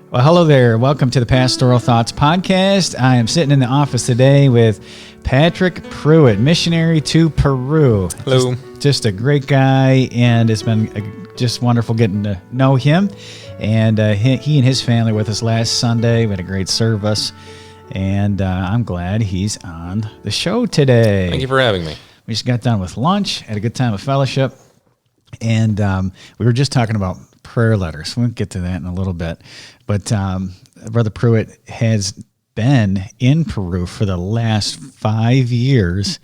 Well, hello there. Welcome to the Pastoral Thoughts Podcast. I am sitting in the office today with Patrick Pruett, missionary to Peru. Hello. Just a great guy, and it's been just wonderful getting to know him. And he and his family were with us last Sunday. We had a great service, and I'm glad he's on the show today. Thank you for having me. We just got done with lunch, had a good time of fellowship, and we were just talking about prayer letters. We'll get to that in a little bit. But Brother Pruett has been in Peru for the last 5 years.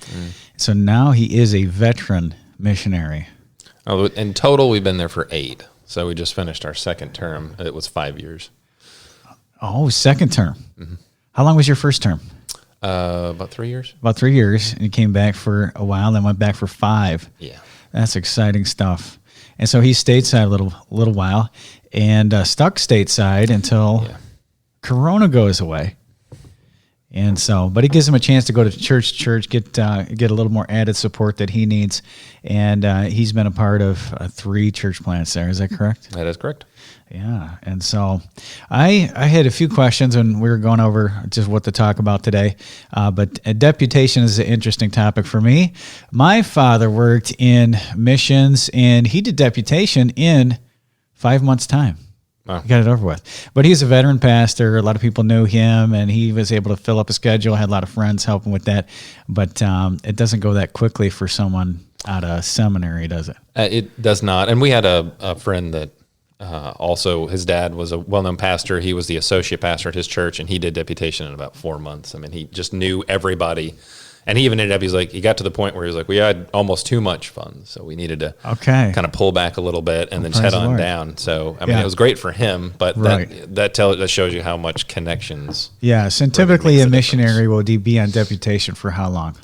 So now he is a veteran missionary. Oh, in total, we've been there for 8. So we just finished our second term. It was 5 years. Oh, second term. Mm-hmm. How long was your first term? About 3 years. About 3 years. And you came back for a while, then went back for 5. Yeah. That's exciting stuff. And so he's stateside a little while and stuck stateside until Corona goes away. And so, but it gives him a chance to go to church, get a little more added support that he needs. And he's been a part of 3 church plants there. Is that correct? That is correct. Yeah. And so I had a few questions and we were going over just what to talk about today. But deputation is an interesting topic for me. My father worked in missions and he did deputation in 5 months' time. Oh. He got it over with. But he's a veteran pastor. A lot of people knew him, and he was able to fill up a schedule, had a lot of friends helping with that. But it doesn't go that quickly for someone out of seminary, does it? It does not. And we had a friend that also, his dad was a well-known pastor. He was the associate pastor at his church, and he did deputation in about 4 months. I mean, he just knew everybody. And he even ended up, he got to the point where he was like, we had almost too much funds, so we needed to kind of pull back a little bit and then head on down. So, I mean, it was great for him, but that shows you how much connections. Yes, and typically a missionary will be on deputation for how long?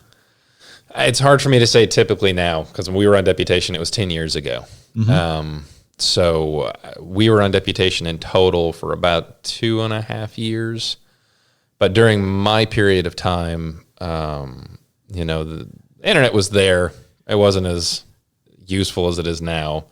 It's hard for me to say typically now, because when we were on deputation, it was 10 years ago. Mm-hmm. So we were on deputation in total for about 2.5 years. But during my period of time, the internet was there. It wasn't as useful as it is now.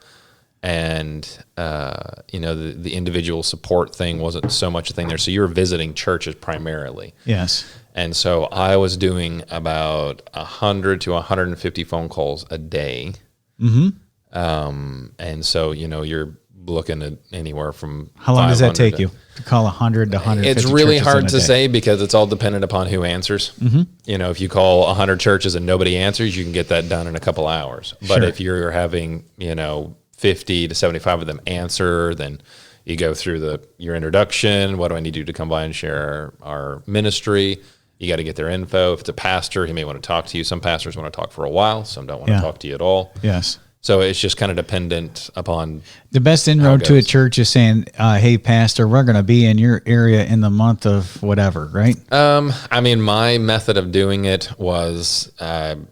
And, the individual support thing wasn't so much a thing there. So you were visiting churches primarily. Yes. And so I was doing about 100 to 150 phone calls a day. Mm-hmm. And so, you're looking at anywhere from how long does that take you to call 100 to 150? It's really hard to say because it's all dependent upon who answers. Mm-hmm. If you call 100 churches and nobody answers, you can get that done in a couple hours. But if you're having, 50 to 75 of them answer, then you go through your introduction. What do I need you to come by and share our ministry? You got to get their info. If it's a pastor, he may want to talk to you. Some pastors want to talk for a while. Some don't want to talk to you at all. Yes. So it's just kind of dependent upon the best inroad to a church is saying, hey, pastor, we're going to be in your area in the month of whatever, right? My method of doing it was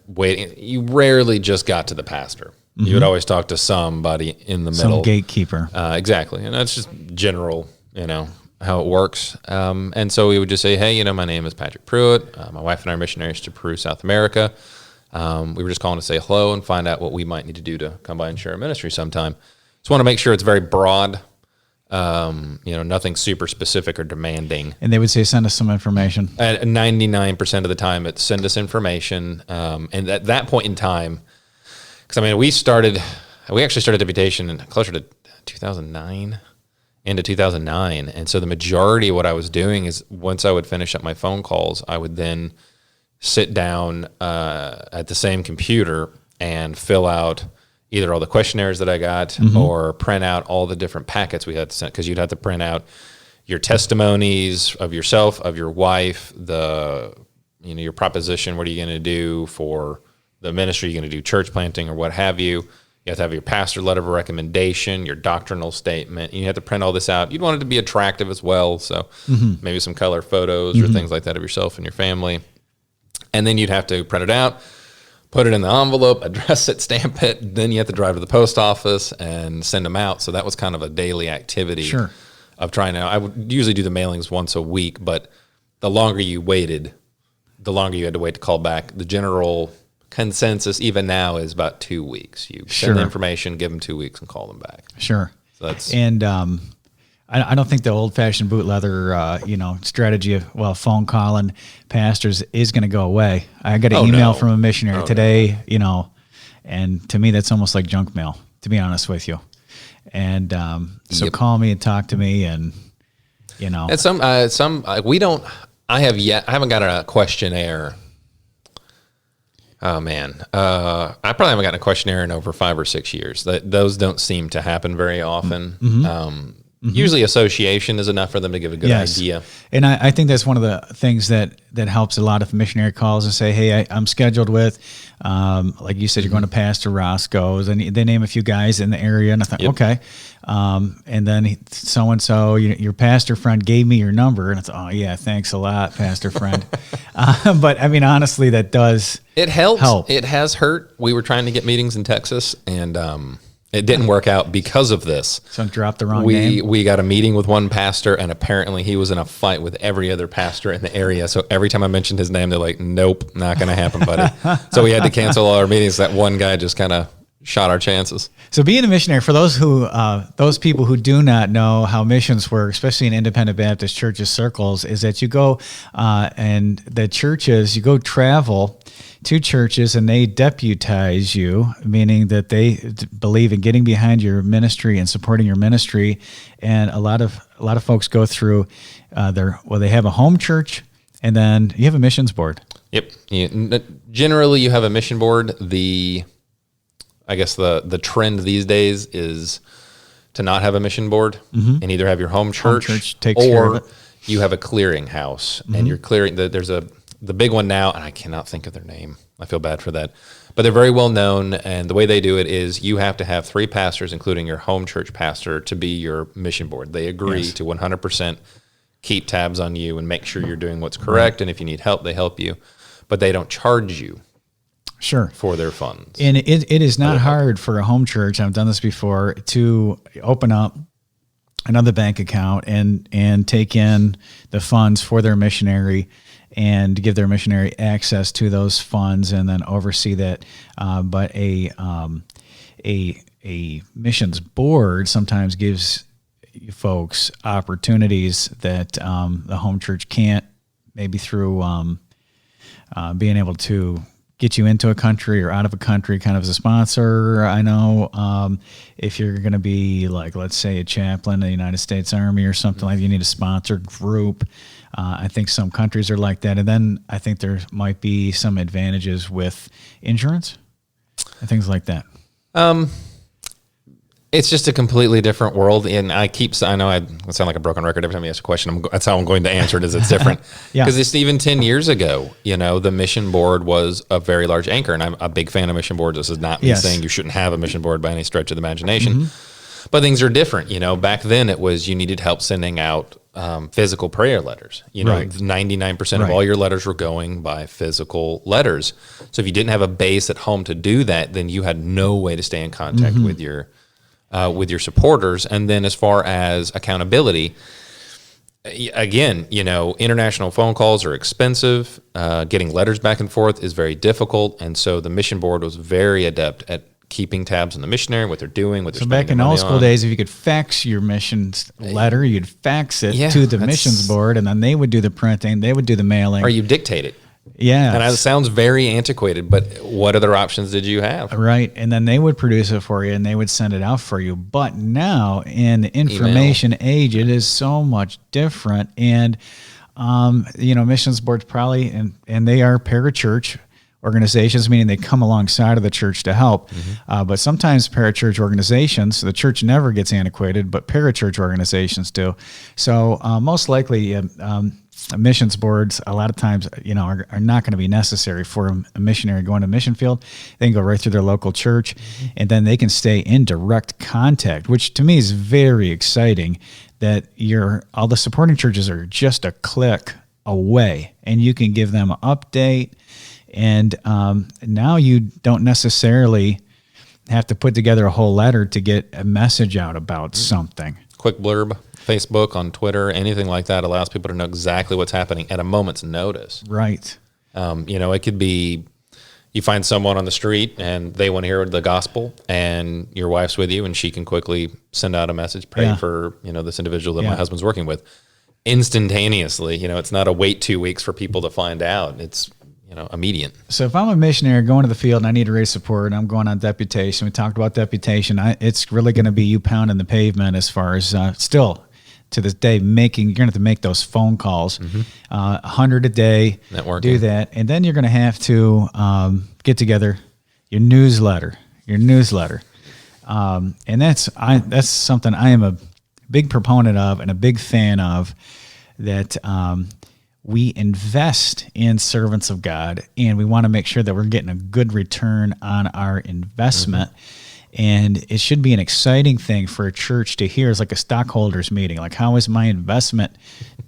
waiting. You rarely just got to the pastor. Mm-hmm. You would always talk to somebody in the middle. Some gatekeeper. Exactly. And that's just general, how it works. And so we would just say, hey, my name is Patrick Pruett. My wife and I are missionaries to Peru, South America. We were just calling to say hello and find out what we might need to do to come by and share a ministry sometime. Just want to make sure it's very broad, nothing super specific or demanding. And they would say, send us some information. At 99% of the time, it's send us information. And at that point in time, because we actually started deputation closer to 2009, into 2009. And so the majority of what I was doing is once I would finish up my phone calls, I would then sit down at the same computer and fill out either all the questionnaires that I got or print out all the different packets we had to send, because you'd have to print out your testimonies of yourself, of your wife, your proposition, what are you going to do for the ministry, you're going to do church planting or what have you. You have to have your pastor letter of recommendation, your doctrinal statement. You have to print all this out. You'd want it to be attractive as well, so maybe some color photos or things like that of yourself and your family. And then you'd have to print it out, put it in the envelope, address it, stamp it. Then you have to drive to the post office and send them out. So that was kind of a daily activity of trying to. I would usually do the mailings once a week, but the longer you waited, the longer you had to wait to call back. The general consensus, even now, is about 2 weeks. You send the information, give them 2 weeks, and call them back. Sure. So that's I don't think the old-fashioned boot leather, strategy of phone calling pastors is going to go away. I got an email from a missionary today, and to me that's almost like junk mail, to be honest with you. And so call me and talk to me, and and we don't. I haven't got a questionnaire. Oh man, I probably haven't gotten a questionnaire in over 5 or 6 years. Those don't seem to happen very often. Mm-hmm. Usually association is enough for them to give a good idea. And I think that's one of the things that helps a lot of missionary calls and say, hey, I'm scheduled with, like you said, you're going to Pastor Roscoe's, and they name a few guys in the area. And I thought, okay. And then so-and-so, your pastor friend gave me your number. And I thought, oh yeah, thanks a lot, pastor friend. But I mean, honestly, that does help. It has hurt. We were trying to get meetings in Texas, and it didn't work out because of this. So drop the wrong name. We got a meeting with one pastor, and apparently he was in a fight with every other pastor in the area. So every time I mentioned his name, they're like, nope, not going to happen, buddy. So we had to cancel all our meetings. That one guy just kind of shot our chances. So being a missionary, for those people who do not know how missions work, especially in independent Baptist churches circles, is that you go and the churches, you go travel to churches and they deputize you, meaning that they believe in getting behind your ministry and supporting your ministry. And a lot of folks go through they have a home church, and then you have a missions board. Yep. Generally, you have a mission board. I guess the trend these days is to not have a mission board and either have your home church takes care of it. You have a clearinghouse, and you're clearing. There's the big one now, and I cannot think of their name. I feel bad for that, but they're very well known. And the way they do it is you have to have 3 pastors, including your home church pastor, to be your mission board. They agree to 100% keep tabs on you and make sure you're doing what's correct. And if you need help, they help you, but they don't charge you. Sure. For their funds. And it is not hard for a home church, I've done this before, to open up another bank account and take in the funds for their missionary and give their missionary access to those funds and then oversee that. But a missions board sometimes gives you folks opportunities that the home church can't, maybe through being able to get you into a country or out of a country kind of as a sponsor. I know if you're going to be like, let's say, a chaplain in the United States Army or something like that, you need a sponsored group. I think some countries are like that. And then I think there might be some advantages with insurance and things like that. It's just a completely different world. And I know I sound like a broken record every time you ask a question. That's how I'm going to answer it, is it's different. Because it's even 10 years ago, the mission board was a very large anchor. And I'm a big fan of mission boards. This is not me saying you shouldn't have a mission board by any stretch of the imagination. But things are different. Back then it was you needed help sending out physical prayer letters. 99% of all your letters were going by physical letters. So if you didn't have a base at home to do that, then you had no way to stay in contact with your supporters. And then as far as accountability, again, international phone calls are expensive. Getting letters back and forth is very difficult. And so the mission board was very adept at keeping tabs on the missionary, what they're doing, what they're spending back in old school days, if you could fax your missions letter, you'd fax it to the missions board, and then they would do the printing, they would do the mailing. Or you dictate it. Yeah. And it sounds very antiquated, but what other options did you have? Right. And then they would produce it for you and they would send it out for you. But now in the information age, it is so much different. And, missions boards probably, and they are parachurch organizations, meaning they come alongside of the church to help. But sometimes parachurch organizations, the church never gets antiquated, but parachurch organizations do. So most likely, missions boards a lot of times are not going to be necessary for a missionary going to a mission field. They can go right through their local church, and then they can stay in direct contact, which to me is very exciting, that all the supporting churches are just a click away, and you can give them an update. And now you don't necessarily have to put together a whole letter to get a message out about something. Quick blurb. Facebook, on Twitter, anything like that allows people to know exactly what's happening at a moment's notice. Right. It could be, you find someone on the street and they want to hear the gospel, and your wife's with you, and she can quickly send out a message, pray for, this individual that my husband's working with instantaneously. It's not a wait 2 weeks for people to find out. It's, immediate. So if I'm a missionary going to the field and I need to raise support, and I'm going on deputation, we talked about deputation, it's really going to be you pounding the pavement as far as still to this day, you're going to have to make those phone calls, 100 a day, networking. Do that. And then you're going to have to get together your newsletter. And that's something I am a big proponent of and a big fan of, that we invest in servants of God, and we want to make sure that we're getting a good return on our investment. And it should be an exciting thing for a church to hear. It's like a stockholders meeting. Like, how is my investment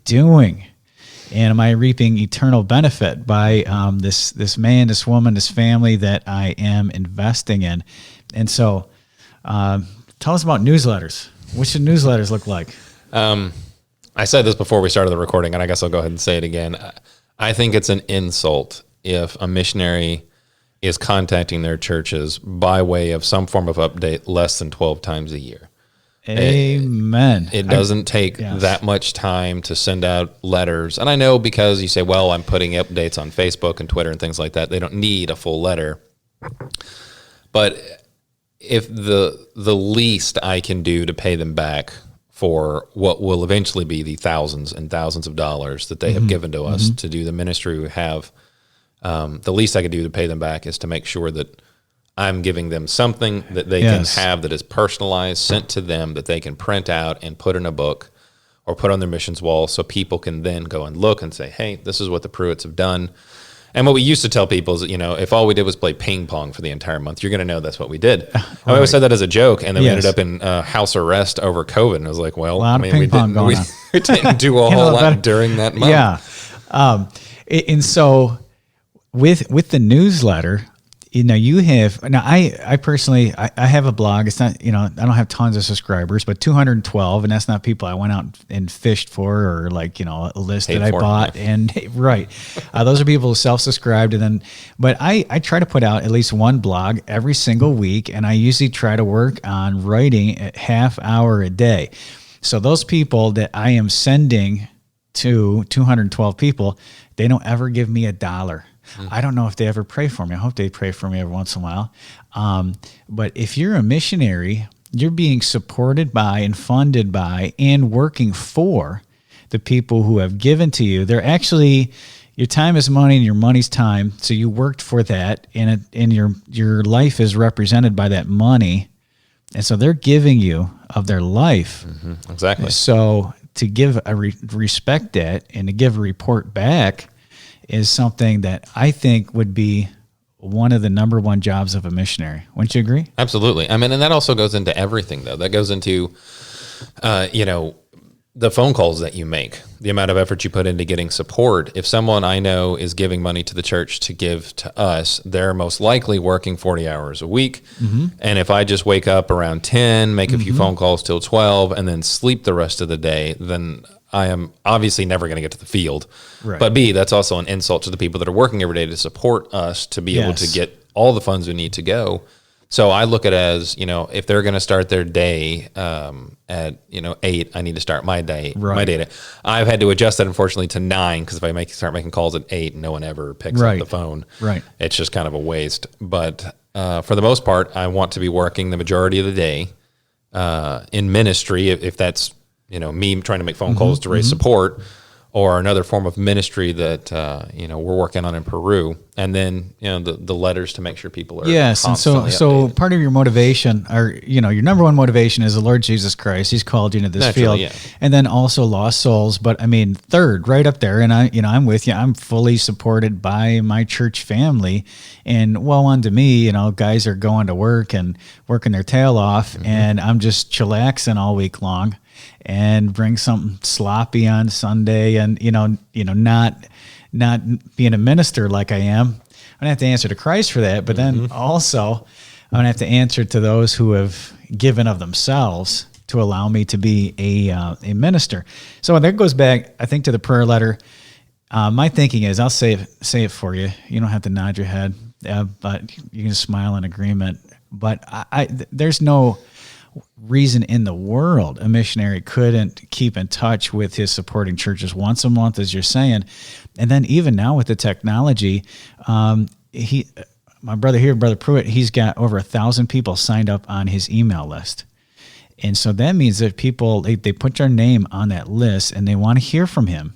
doing? And am I reaping eternal benefit by this man, this woman, this family that I am investing in? And so tell us about newsletters. What should newsletters look like? I said this before we started the recording, and I guess I'll go ahead and say it again. I think it's an insult if a missionary is contacting their churches by way of some form of update less than 12 times a year. Amen. It doesn't take that much time to send out letters. And I know, because you say, well, I'm putting updates on Facebook and Twitter and things like that, they don't need a full letter. But if the least I can do to pay them back for what will eventually be the thousands and thousands of dollars that they have given to us to do the ministry we have, the least I could do to pay them back is to make sure that I'm giving them something that they can have that is personalized, sent to them, that they can print out and put in a book or put on their missions wall, so people can then go and look and say, hey, this is what the Pruetts have done. And what we used to tell people is that, if all we did was play ping pong for the entire month, you're going to know that's what we did. Right. I always said that as a joke, and then we ended up in house arrest over COVID. And I was like, well, we didn't do a whole lot during that month. Yeah. And so with the newsletter, you have, now I personally, I have a blog. It's not, I don't have tons of subscribers, but 212, and that's not people I went out and fished for, or like, a list that I bought. And right. Those are people who self-subscribed. And then, but I try to put out at least one blog every single week. And I usually try to work on writing a half hour a day. So those people that I am sending to 212 people, they don't ever give me $1. I don't know if they ever pray for me. I hope they pray for me every once in a while. But if you're a missionary, you're being supported by and funded by and working for the people who have given to you. They're actually, your time is money and your money's time. So you worked for that, and your life is represented by that money. And so they're giving you of their life. Mm-hmm. Exactly. So to give a respect that and to give a report back is something that I think would be one of the number one jobs of a missionary. Wouldn't you agree? Absolutely. I mean, and that also goes into everything, though. That goes into, the phone calls that you make, the amount of effort you put into getting support. If someone I know is giving money to the church to give to us, they're most likely working 40 hours a week. Mm-hmm. And if I just wake up around 10, make a few phone calls till 12, and then sleep the rest of the day, then I am obviously never going to get to the field. Right. But B, that's also an insult to the people that are working every day to support us to be able to get all the funds we need to go. So I look at it as, if they're going to start their day at 8, I need to start my day. Right. My day. I've had to adjust that, unfortunately, to 9, because if I start making calls at 8, no one ever picks up the phone. Right. It's just kind of a waste. But for the most part, I want to be working the majority of the day in ministry, if that's me trying to make phone calls to raise support, or another form of ministry that we're working on in Peru, and then the letters to make sure people are constantly so part of your motivation, or your number one motivation, is the Lord Jesus Christ. He's called you into this field, and then also lost souls. But I mean, third, right up there, and I'm with you. I'm fully supported by my church family, and well unto me, guys are going to work and working their tail off, and I'm just chillaxing all week long, and bring something sloppy on Sunday, and not being a minister like I am. I'm gonna have to answer to Christ for that, but then also I'm gonna have to answer to those who have given of themselves to allow me to be a minister. So that goes back, I think, to the prayer letter. My thinking is, I'll say it for you. You don't have to nod your head, but you can smile in agreement. But there's no reason in the world a missionary couldn't keep in touch with his supporting churches once a month, as you're saying. And then even now with the technology, my brother here, Brother Pruett, he's got over 1,000 people signed up on his email list. And so that means that people, they put their name on that list and they want to hear from him.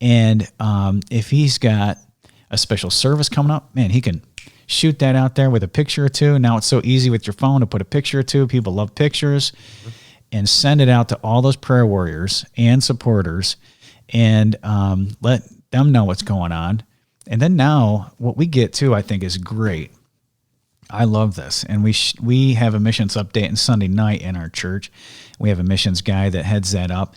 And if he's got a special service coming up, man, he can shoot that out there with a picture or two. Now it's so easy with your phone to put a picture or two. People love pictures. And send it out to all those prayer warriors and supporters and let them know what's going on. And then now what we get to, I think, is great. I love this. And we have a missions update on Sunday night in our church. We have a missions guy that heads that up.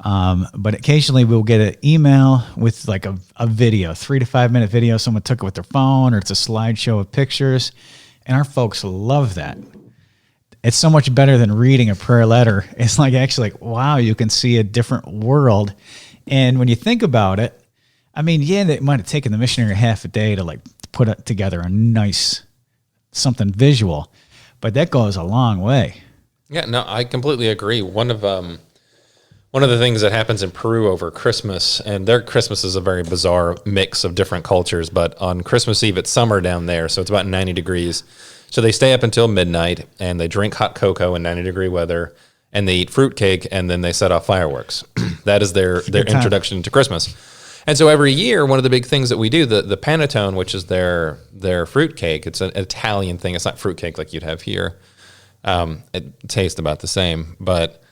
But occasionally we'll get an email with like a video, 3 to 5 minute video. Someone took it with their phone, or it's a slideshow of pictures. And our folks love that. It's so much better than reading a prayer letter. It's like actually like, wow, you can see a different world. And when you think about it, I mean, yeah, it might have taken the missionary half a day to like put together a nice something visual, but that goes a long way. Yeah, no, I completely agree. One of the things that happens in Peru over Christmas, and their Christmas is a very bizarre mix of different cultures, but on Christmas Eve, it's summer down there, so it's about 90 degrees. So they stay up until midnight, and they drink hot cocoa in 90-degree weather, and they eat fruitcake, and then they set off fireworks. That is their introduction to Christmas. And so every year, one of the big things that we do, the panettone, which is their fruitcake, it's an Italian thing. It's not fruitcake like you'd have here. It tastes about the same, but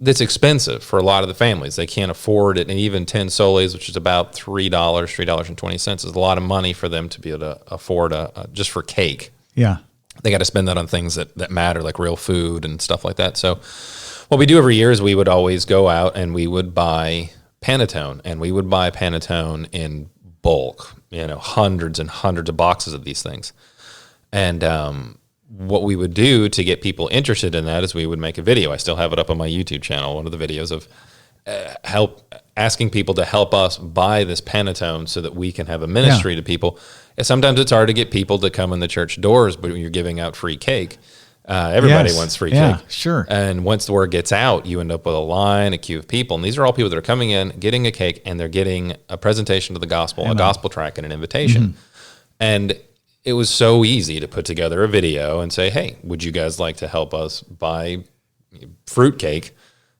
it's expensive for a lot of the families. They can't afford it, and even 10 soles, which is about $3.20, is a lot of money for them to be able to afford just for cake. Yeah. They got to spend that on things that matter, like real food and stuff like that. So what we do every year is we would always go out and we would buy panettone, and we would buy panettone in bulk, hundreds and hundreds of boxes of these things. And what we would do to get people interested in that is we would make a video. I still have it up on my YouTube channel, one of the videos of asking people to help us buy this panettone so that we can have a ministry to people. And sometimes it's hard to get people to come in the church doors, but when you're giving out free cake, everybody wants free cake. Yeah, sure. And once the word gets out, you end up with a line, a queue of people. And these are all people that are coming in, getting a cake, and they're getting a presentation of the gospel, Amen. A gospel track, and an invitation. Mm-hmm. And it was so easy to put together a video and say, hey, would you guys like to help us buy fruitcake?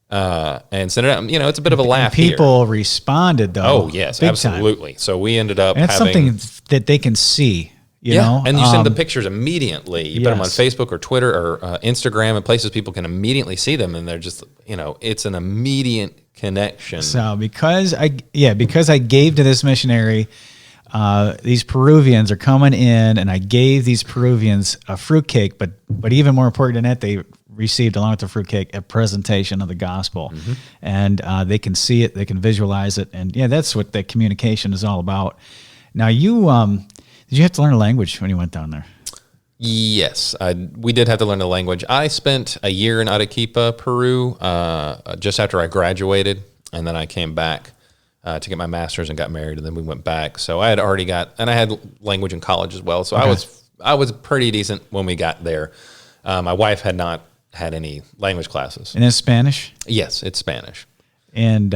And send it out. It's a bit of a laugh. People responded, though. Oh, yes, absolutely. Time. So we ended up and it's having something that they can see. You know? And you send the pictures immediately. You put them on Facebook or Twitter or Instagram and places people can immediately see them, and they're just, it's an immediate connection. So because I gave to this missionary, these Peruvians are coming in, and I gave these Peruvians a fruitcake, but even more important than that, they received, along with the fruitcake, a presentation of the gospel. Mm-hmm. And they can see it, they can visualize it, and that's what that communication is all about. Now, did you have to learn a language when you went down there? Yes, we did have to learn the language. I spent a year in Arequipa, Peru, just after I graduated, and then I came back to get my master's and got married, and then we went back. So I had already and I had language in college as well. So okay. I was pretty decent when we got there. My wife had not had any language classes. And it's Spanish? Yes, it's Spanish. And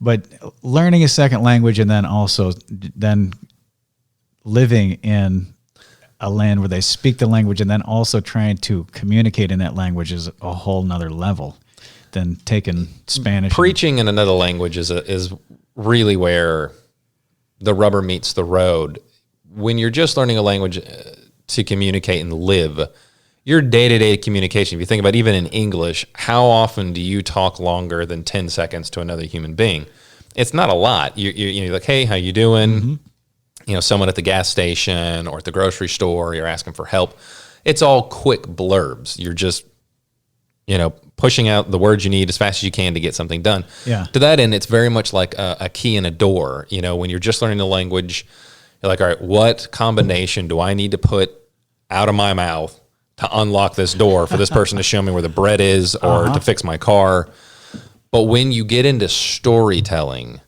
but learning a second language and then living in a land where they speak the language and then also trying to communicate in that language is a whole nother level than taking Spanish. Preaching in another language is really where the rubber meets the road. When you're just learning a language to communicate and live, your day-to-day communication, if you think about even in English, how often do you talk longer than 10 seconds to another human being? It's not a lot. You're like, hey, how you doing? Mm-hmm. Someone at the gas station or at the grocery store, you're asking for help. It's all quick blurbs. You're just, pushing out the words you need as fast as you can to get something done. Yeah. To that end, it's very much like a key in a door. When you're just learning the language, you're like, all right, what combination do I need to put out of my mouth to unlock this door for this person to show me where the bread is or to fix my car? But when you get into storytelling,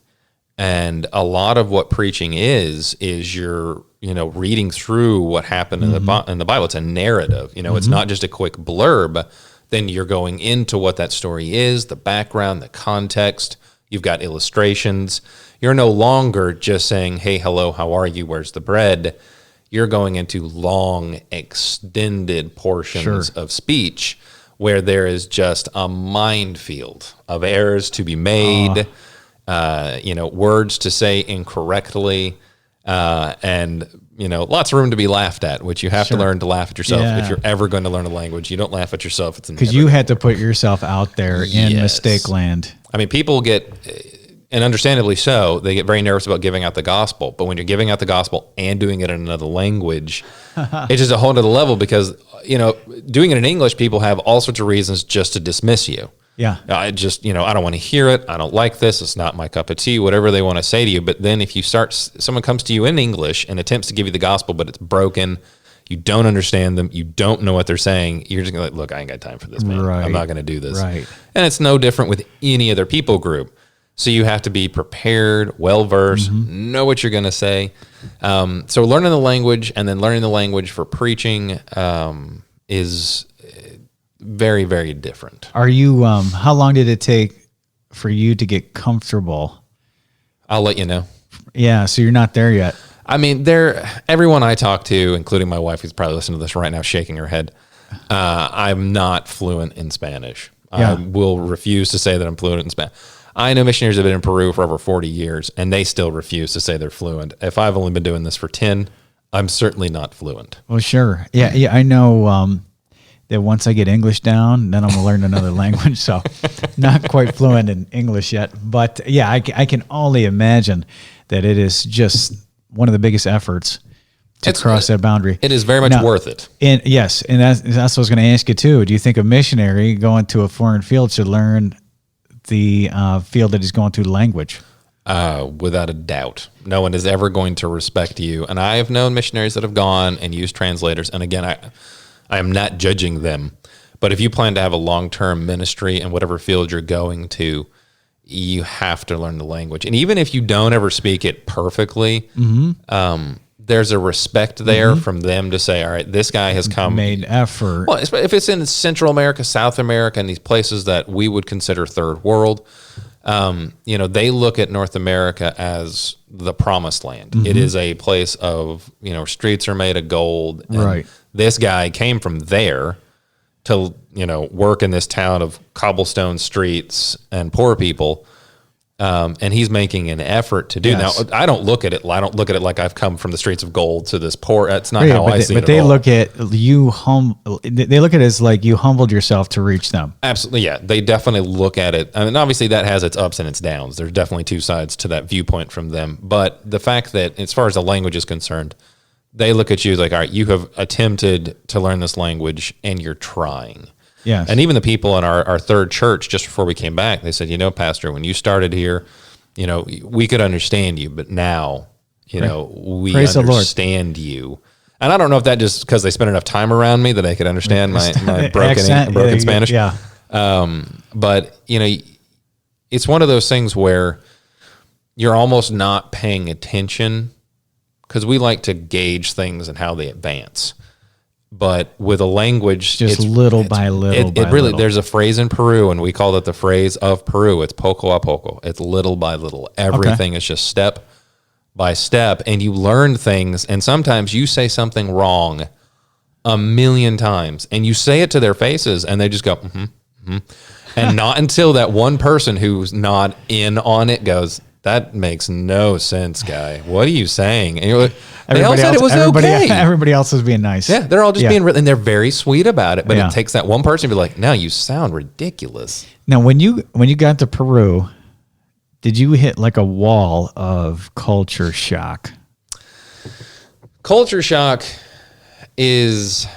And a lot of what preaching is you're, reading through what happened in the Bible. It's a narrative. It's not just a quick blurb. Then you're going into what that story is, the background, the context. You've got illustrations. You're no longer just saying, hey, hello, how are you? Where's the bread? You're going into long, extended portions of speech where there is just a minefield of errors to be made, words to say incorrectly, and lots of room to be laughed at, which you have to learn to laugh at yourself. If you're ever going to learn a language, you don't laugh at yourself. It's because you had to put yourself out there in mistake land. I mean, people get, and understandably so, they get very nervous about giving out the gospel. But when you're giving out the gospel and doing it in another language, it's just a whole other level because, doing it in English, people have all sorts of reasons just to dismiss you. Yeah. I just, I don't want to hear it. I don't like this. It's not my cup of tea, whatever they want to say to you. But then if you someone comes to you in English and attempts to give you the gospel, but it's broken, you don't understand them, you don't know what they're saying, you're just going to look, I ain't got time for this, man. Right. I'm not going to do this. Right. And it's no different with any other people group. So you have to be prepared, well-versed, know what you're going to say. So learning the language and then learning the language for preaching is very, very different. Are you, how long did it take for you to get comfortable? I'll let you know. Yeah, so you're not there yet. I mean, everyone I talk to, including my wife, who's probably listening to this right now, shaking her head, I'm not fluent in Spanish. Yeah. I will refuse to say that I'm fluent in Spanish. I know missionaries have been in Peru for over 40 years, and they still refuse to say they're fluent. If I've only been doing this for 10, I'm certainly not fluent. Well, sure. Yeah, I know that once I get English down, then I'm going to learn another language. So not quite fluent in English yet. But, yeah, I can only imagine that it is just one of the biggest efforts to cross that boundary. It is very much worth it. And yes, and that's what I was going to ask you, too. Do you think a missionary going to a foreign field should learn the field that he's going to language? Without a doubt. No one is ever going to respect you. And I have known missionaries that have gone and used translators. And again, I am not judging them. But if you plan to have a long-term ministry in whatever field you're going to, you have to learn the language. And even if you don't ever speak it perfectly, there's a respect there from them to say, all right, this guy has come. Made effort. Well, if it's in Central America, South America, and these places that we would consider third world, they look at North America as the promised land. It is a place of, streets are made of gold. And right. This guy came from there to, work in this town of cobblestone streets and poor people. And he's making an effort to do. Yes. Now, I don't look at it like I've come from the streets of gold to this poor. That's not how I see it. But they look at you they look at it as like you humbled yourself to reach them. Absolutely, yeah. They definitely look at it. I mean, obviously that has its ups and its downs. There's definitely two sides to that viewpoint from them. But the fact that, as far as the language is concerned, they look at you like, all right, you have attempted to learn this language and you're trying. Yes. And even the people in our third church, just before we came back, they said, Pastor, when you started here, we could understand you, but now, we Praise understand you. And I don't know if that just because they spent enough time around me that they could understand my broken Spanish. Yeah. But, it's one of those things where you're almost not paying attention because we like to gauge things and how they advance. But with a language, just little by little. There's a phrase in Peru, and we call it the phrase of Peru. It's poco a poco. It's little by little. Everything is just step by step, and you learn things. And sometimes you say something wrong 1,000,000 times, and you say it to their faces, and they just go, and not until that one person who's not in on it goes, that makes no sense, guy. What are you saying? And you're like, they all said it was okay. Everybody else was being nice. Yeah, they're all just being, and they're very sweet about it. But it takes that one person to be like, no, you sound ridiculous. Now, when you got to Peru, did you hit like a wall of culture shock? Culture shock is,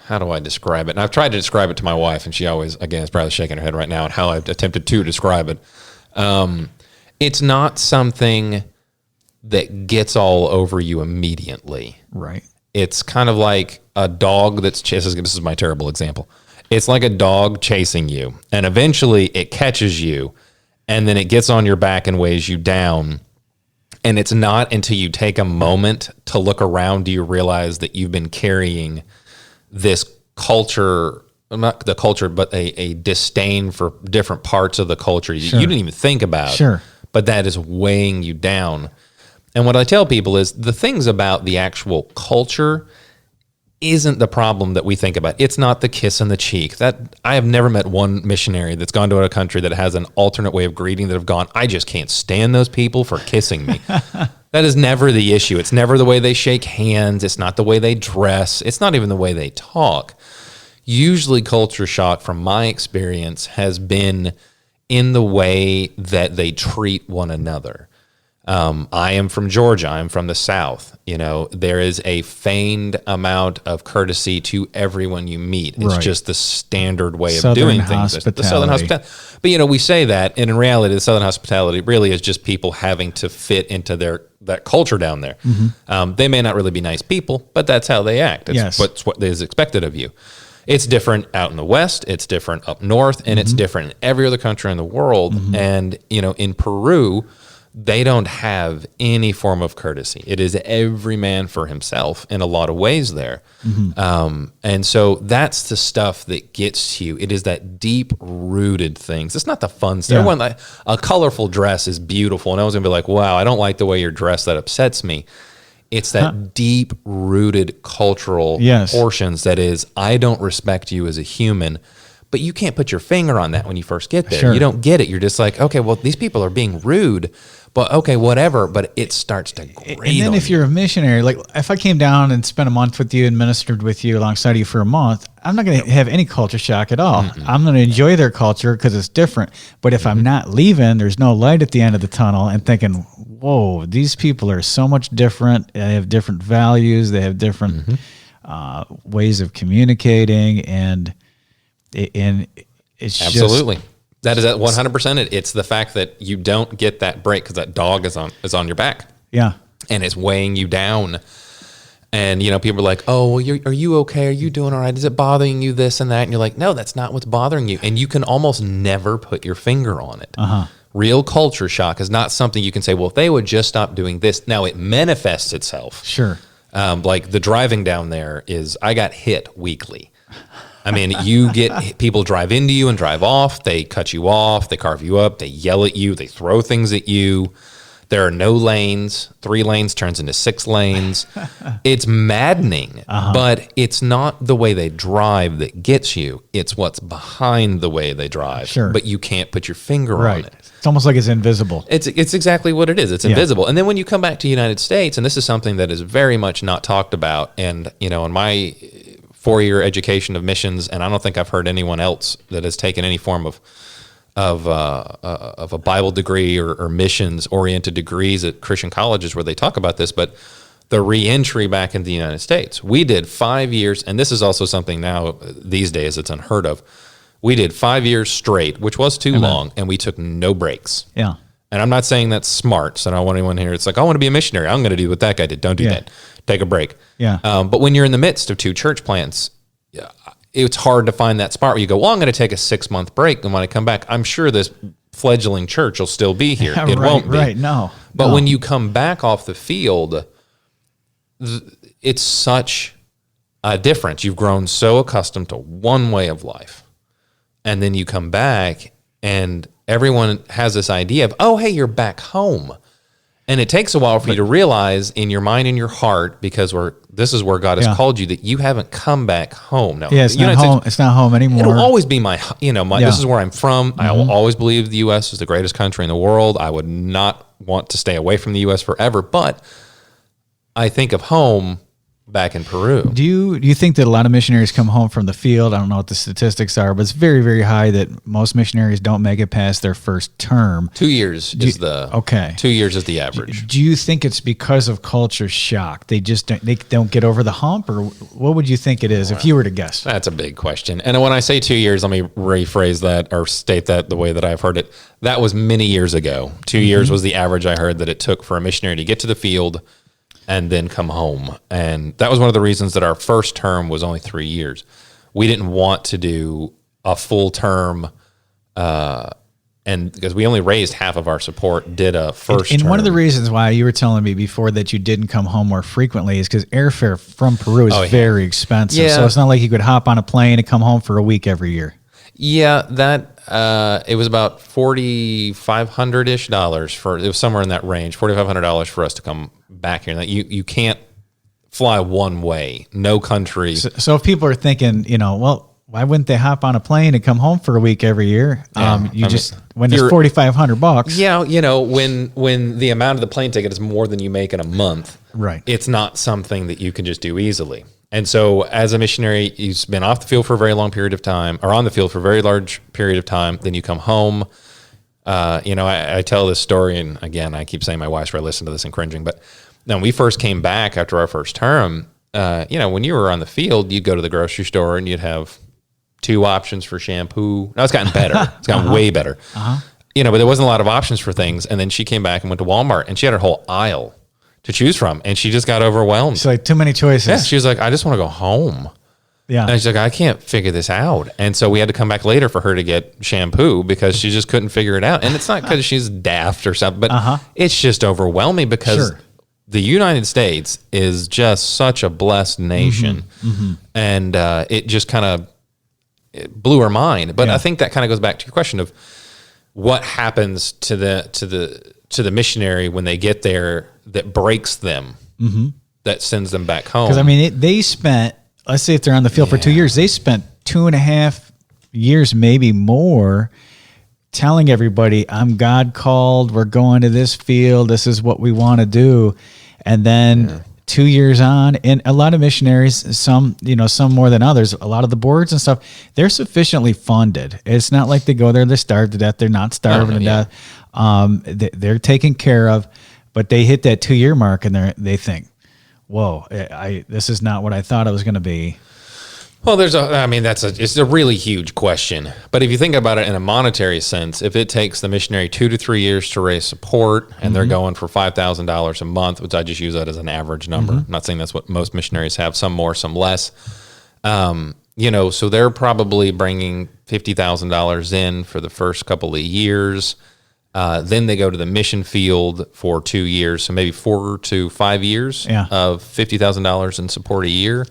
how do I describe it? And I've tried to describe it to my wife, and she always, again, is probably shaking her head right now at how I've attempted to describe it. It's not something that gets all over you immediately. Right. It's kind of like a dog that's chasing. This is my terrible example. It's like a dog chasing you, and eventually it catches you, and then it gets on your back and weighs you down, And it's not until you take a moment to look around do you realize that you've been carrying this culture, not the culture, but a disdain for different parts of the culture you didn't even think about. Sure. But that is weighing you down. And what I tell people is the things about the actual culture isn't the problem that we think about. It's not the kiss on the cheek. That I have never met one missionary that's gone to a country that has an alternate way of greeting that have gone, I just can't stand those people for kissing me. That is never the issue. It's never the way they shake hands. It's not the way they dress. It's not even the way they talk. Usually culture shock, from my experience, has been in the way that they treat one another. I am from Georgia. I'm from the South. You know, there is a feigned amount of courtesy to everyone you meet. It's just the standard way of doing things. The Southern hospitality. But, you know, we say that, and in reality, the Southern hospitality really is just people having to fit into that culture down there. They may not really be nice people, but that's how they act. It's what is expected of you. It's different out in the West. It's different up north, and it's different in every other country in the world. And, you know, in Peru, they don't have any form of courtesy. It is every man for himself in a lot of ways there. And so that's the stuff that gets you. It is that deep-rooted things. It's not the fun stuff. Everyone, like, a colorful dress is beautiful, and I was going to be like, wow, I don't like the way you're dressed. That upsets me. It's that deep-rooted cultural portions that is, I don't respect you as a human. But you can't put your finger on that when you first get there. You don't get it. You're just like, okay, well, these people are being rude, but okay, whatever. But it starts to grate. And then if you're a missionary, like if I came down and spent a month with you and ministered with you alongside you for a month, I'm not going to have any culture shock at all. I'm going to enjoy their culture because it's different. But if I'm not leaving, there's no light at the end of the tunnel, and thinking, whoa, these people are so much different. They have different values. They have different ways of communicating, and it's absolutely that is at 100%. It's the fact that you don't get that break because that dog is on your back, and it's weighing you down. And you know, people are like, "Oh, well, are you okay? Are you doing all right? Is it bothering you this and that?" And you're like, "No, that's not what's bothering you." And you can almost never put your finger on it. Real culture shock is not something you can say, "Well, if they would just stop doing this." Now it manifests itself. Like the driving down there is, I got hit weekly. I mean, you get people drive into you and drive off. They cut you off. They carve you up. They yell at you. They throw things at you. There are no lanes. 3 lanes turns into 6 lanes. It's maddening, but it's not the way they drive that gets you. It's what's behind the way they drive. But you can't put your finger on it. It's almost like it's invisible. It's exactly what it is. It's invisible. And then when you come back to the United States, and this is something that is very much not talked about, and you know, in my 4-year education of missions, and I don't think I've heard anyone else that has taken any form of a Bible degree or missions-oriented degrees at Christian colleges where they talk about this, but the re-entry back into the United States. We did 5 years, and this is also something now these days it's unheard of. We did 5 years straight, which was too long, and we took no breaks. And I'm not saying that's smart, so I don't want anyone here. It's like, I want to be a missionary. I'm going to do what that guy did. Don't do that. Take a break. But when you're in the midst of 2 church plants, it's hard to find that spot where you go, well, I'm going to take a 6-month break, and when I come back, I'm sure this fledgling church will still be here. It won't be. But when you come back off the field, it's such a difference. You've grown so accustomed to one way of life, and then you come back, and everyone has this idea of, oh, hey, you're back home. And it takes a while for you to realize in your mind and your heart, because this is where God has called you, that you haven't come back home. Now, it's not home. It's not home anymore. It'll always be this is where I'm from. I will always believe the U.S. is the greatest country in the world. I would not want to stay away from the U.S. forever, but I think of home back in Peru. Do you think that a lot of missionaries come home from the field? I don't know what the statistics are, but it's very, very high that most missionaries don't make it past their first term. 2 years is the 2 years is the average. Do you think it's because of culture shock? They just don't get over the hump, or what would you think it is if you were to guess? That's a big question. And when I say 2 years, let me rephrase that or state that the way that I've heard it. That was many years ago. 2 years was the average I heard that it took for a missionary to get to the field and then come home. And that was one of the reasons that our first term was only 3 years. We didn't want to do a full term And because we only raised half of our support, did a first And term. one of the reasons why you were telling me before that you didn't come home more frequently is because airfare from Peru is very expensive. Yeah. So it's not like you could hop on a plane and come home for a week every year. Yeah, that it was about $4,500-ish for, it was somewhere in that range, $4,500 for us to come back here. And you can't fly one way, no country. So if people are thinking, well, why wouldn't they hop on a plane and come home for a week every year? When it's $4,500. Yeah, when the amount of the plane ticket is more than you make in a month, right? It's not something that you can just do easily. And so as a missionary, you've been off the field for a very long period of time, or on the field for a very large period of time. Then you come home. I tell this story, and again, I keep saying my wife's probably listening to this and cringing, but when we first came back after our first term, when you were on the field, you'd go to the grocery store and you'd have 2 options for shampoo. Now it's gotten better. It's gotten way better. But there wasn't a lot of options for things. And then she came back and went to Walmart, and she had her whole aisle to choose from, and she just got overwhelmed. She's like, too many choices. Yeah, she was like, I just want to go home. Yeah. And she's like, I can't figure this out. And so we had to come back later for her to get shampoo because she just couldn't figure it out. And it's not because she's daft or something, but it's just overwhelming because the United States is just such a blessed nation. And it just kind of blew her mind. But I think that kind of goes back to your question of what happens to the missionary when they get there that breaks them, that sends them back home. Because they spent, let's say if they're on the field for 2 years, they spent 2.5 years, maybe more, telling everybody, I'm God called, we're going to this field, this is what we want to do. And then 2 years on, and a lot of missionaries, some more than others, a lot of the boards and stuff, they're sufficiently funded. It's not like they go there, they're starved to death. They're not starving to death. They're taken care of, but they hit that 2-year mark and they think, whoa, this is not what I thought it was going to be. Well, it's a really huge question. But if you think about it in a monetary sense, if it takes the missionary 2 to 3 years to raise support, and they're going for $5,000 a month, which I just use that as an average number. I'm not saying that's what most missionaries have, some more, some less. So they're probably bringing $50,000 in for the first couple of years. Then they go to the mission field for 2 years, so maybe 4 to 5 years of $50,000 in support a year.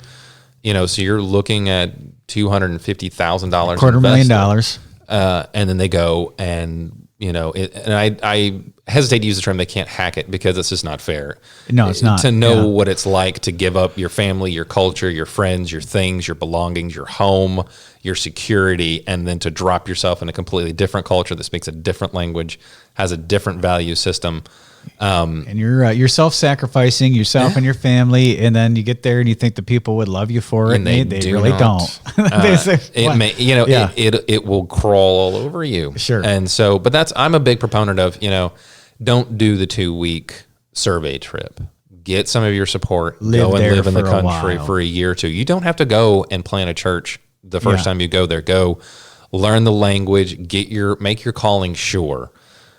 So you're looking at $250,000, $250,000, and then they go and I hesitate to use the term they can't hack it because it's just not fair. No, it's not. To know what it's like to give up your family, your culture, your friends, your things, your belongings, your home, your security, and then to drop yourself in a completely different culture that speaks a different language, has a different value system. And you're self-sacrificing yourself and your family, and then you get there and you think the people would love you for it, and they really don't. They say, it will crawl all over you. Sure. And so, but I'm a big proponent of, don't do the 2-week survey trip. Get some of your support. Go and live in the country for a year or two. You don't have to go and plant a church the first time you go there. Go learn the language, make your calling sure.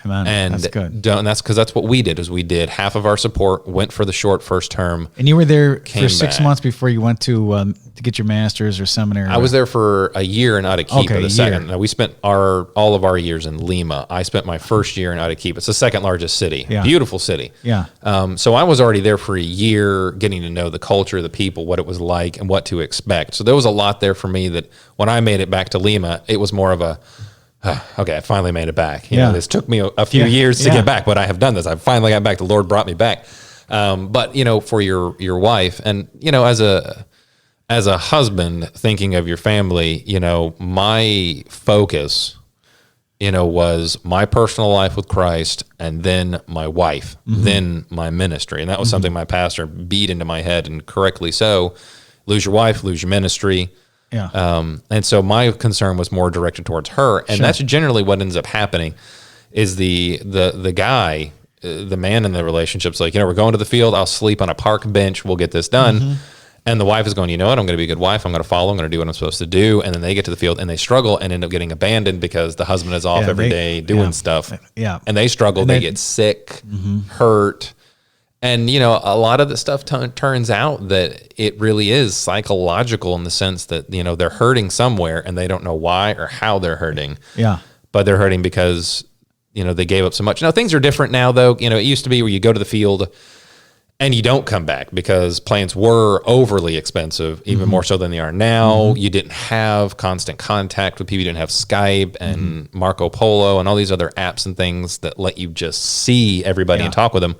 And that's good. That's because that's what we did. Is we did half of our support, went for the short first term, and you were there for 6 months before you went to get your master's or seminary. I was there for a year in Arequipa. The second. Now, we spent all of our years in Lima. I spent my first year in Arequipa. It's the second largest city. Beautiful city. So I was already there for a year, getting to know the culture, the people, what it was like, and what to expect. So there was a lot there for me that when I made it back to Lima, it was more of a okay, I finally made it back. This took me a few years to get back, but I have done this. I finally got back. The Lord brought me back. But for your wife, and as a husband, thinking of your family, my focus, was my personal life with Christ, and then my wife, then my ministry, and that was something my pastor beat into my head, and correctly so. Lose your wife, lose your ministry. And so my concern was more directed towards her, and that's generally what ends up happening. Is the guy, the man in the relationship's like, we're going to the field. I'll sleep on a park bench. We'll get this done. And the wife is going, I'm going to be a good wife. I'm going to follow. I'm going to do what I'm supposed to do. And then they get to the field and they struggle and end up getting abandoned because the husband is off every day doing stuff. And they struggle. And they get sick, hurt. And, a lot of the stuff turns out that it really is psychological in the sense that, they're hurting somewhere and they don't know why or how they're hurting. but they're hurting because, they gave up so much. Now things are different now though. It used to be where you go to the field and you don't come back because plants were overly expensive, even more so than they are now. You didn't have constant contact with people. You didn't have Skype and Marco Polo and all these other apps and things that let you just see everybody and talk with them.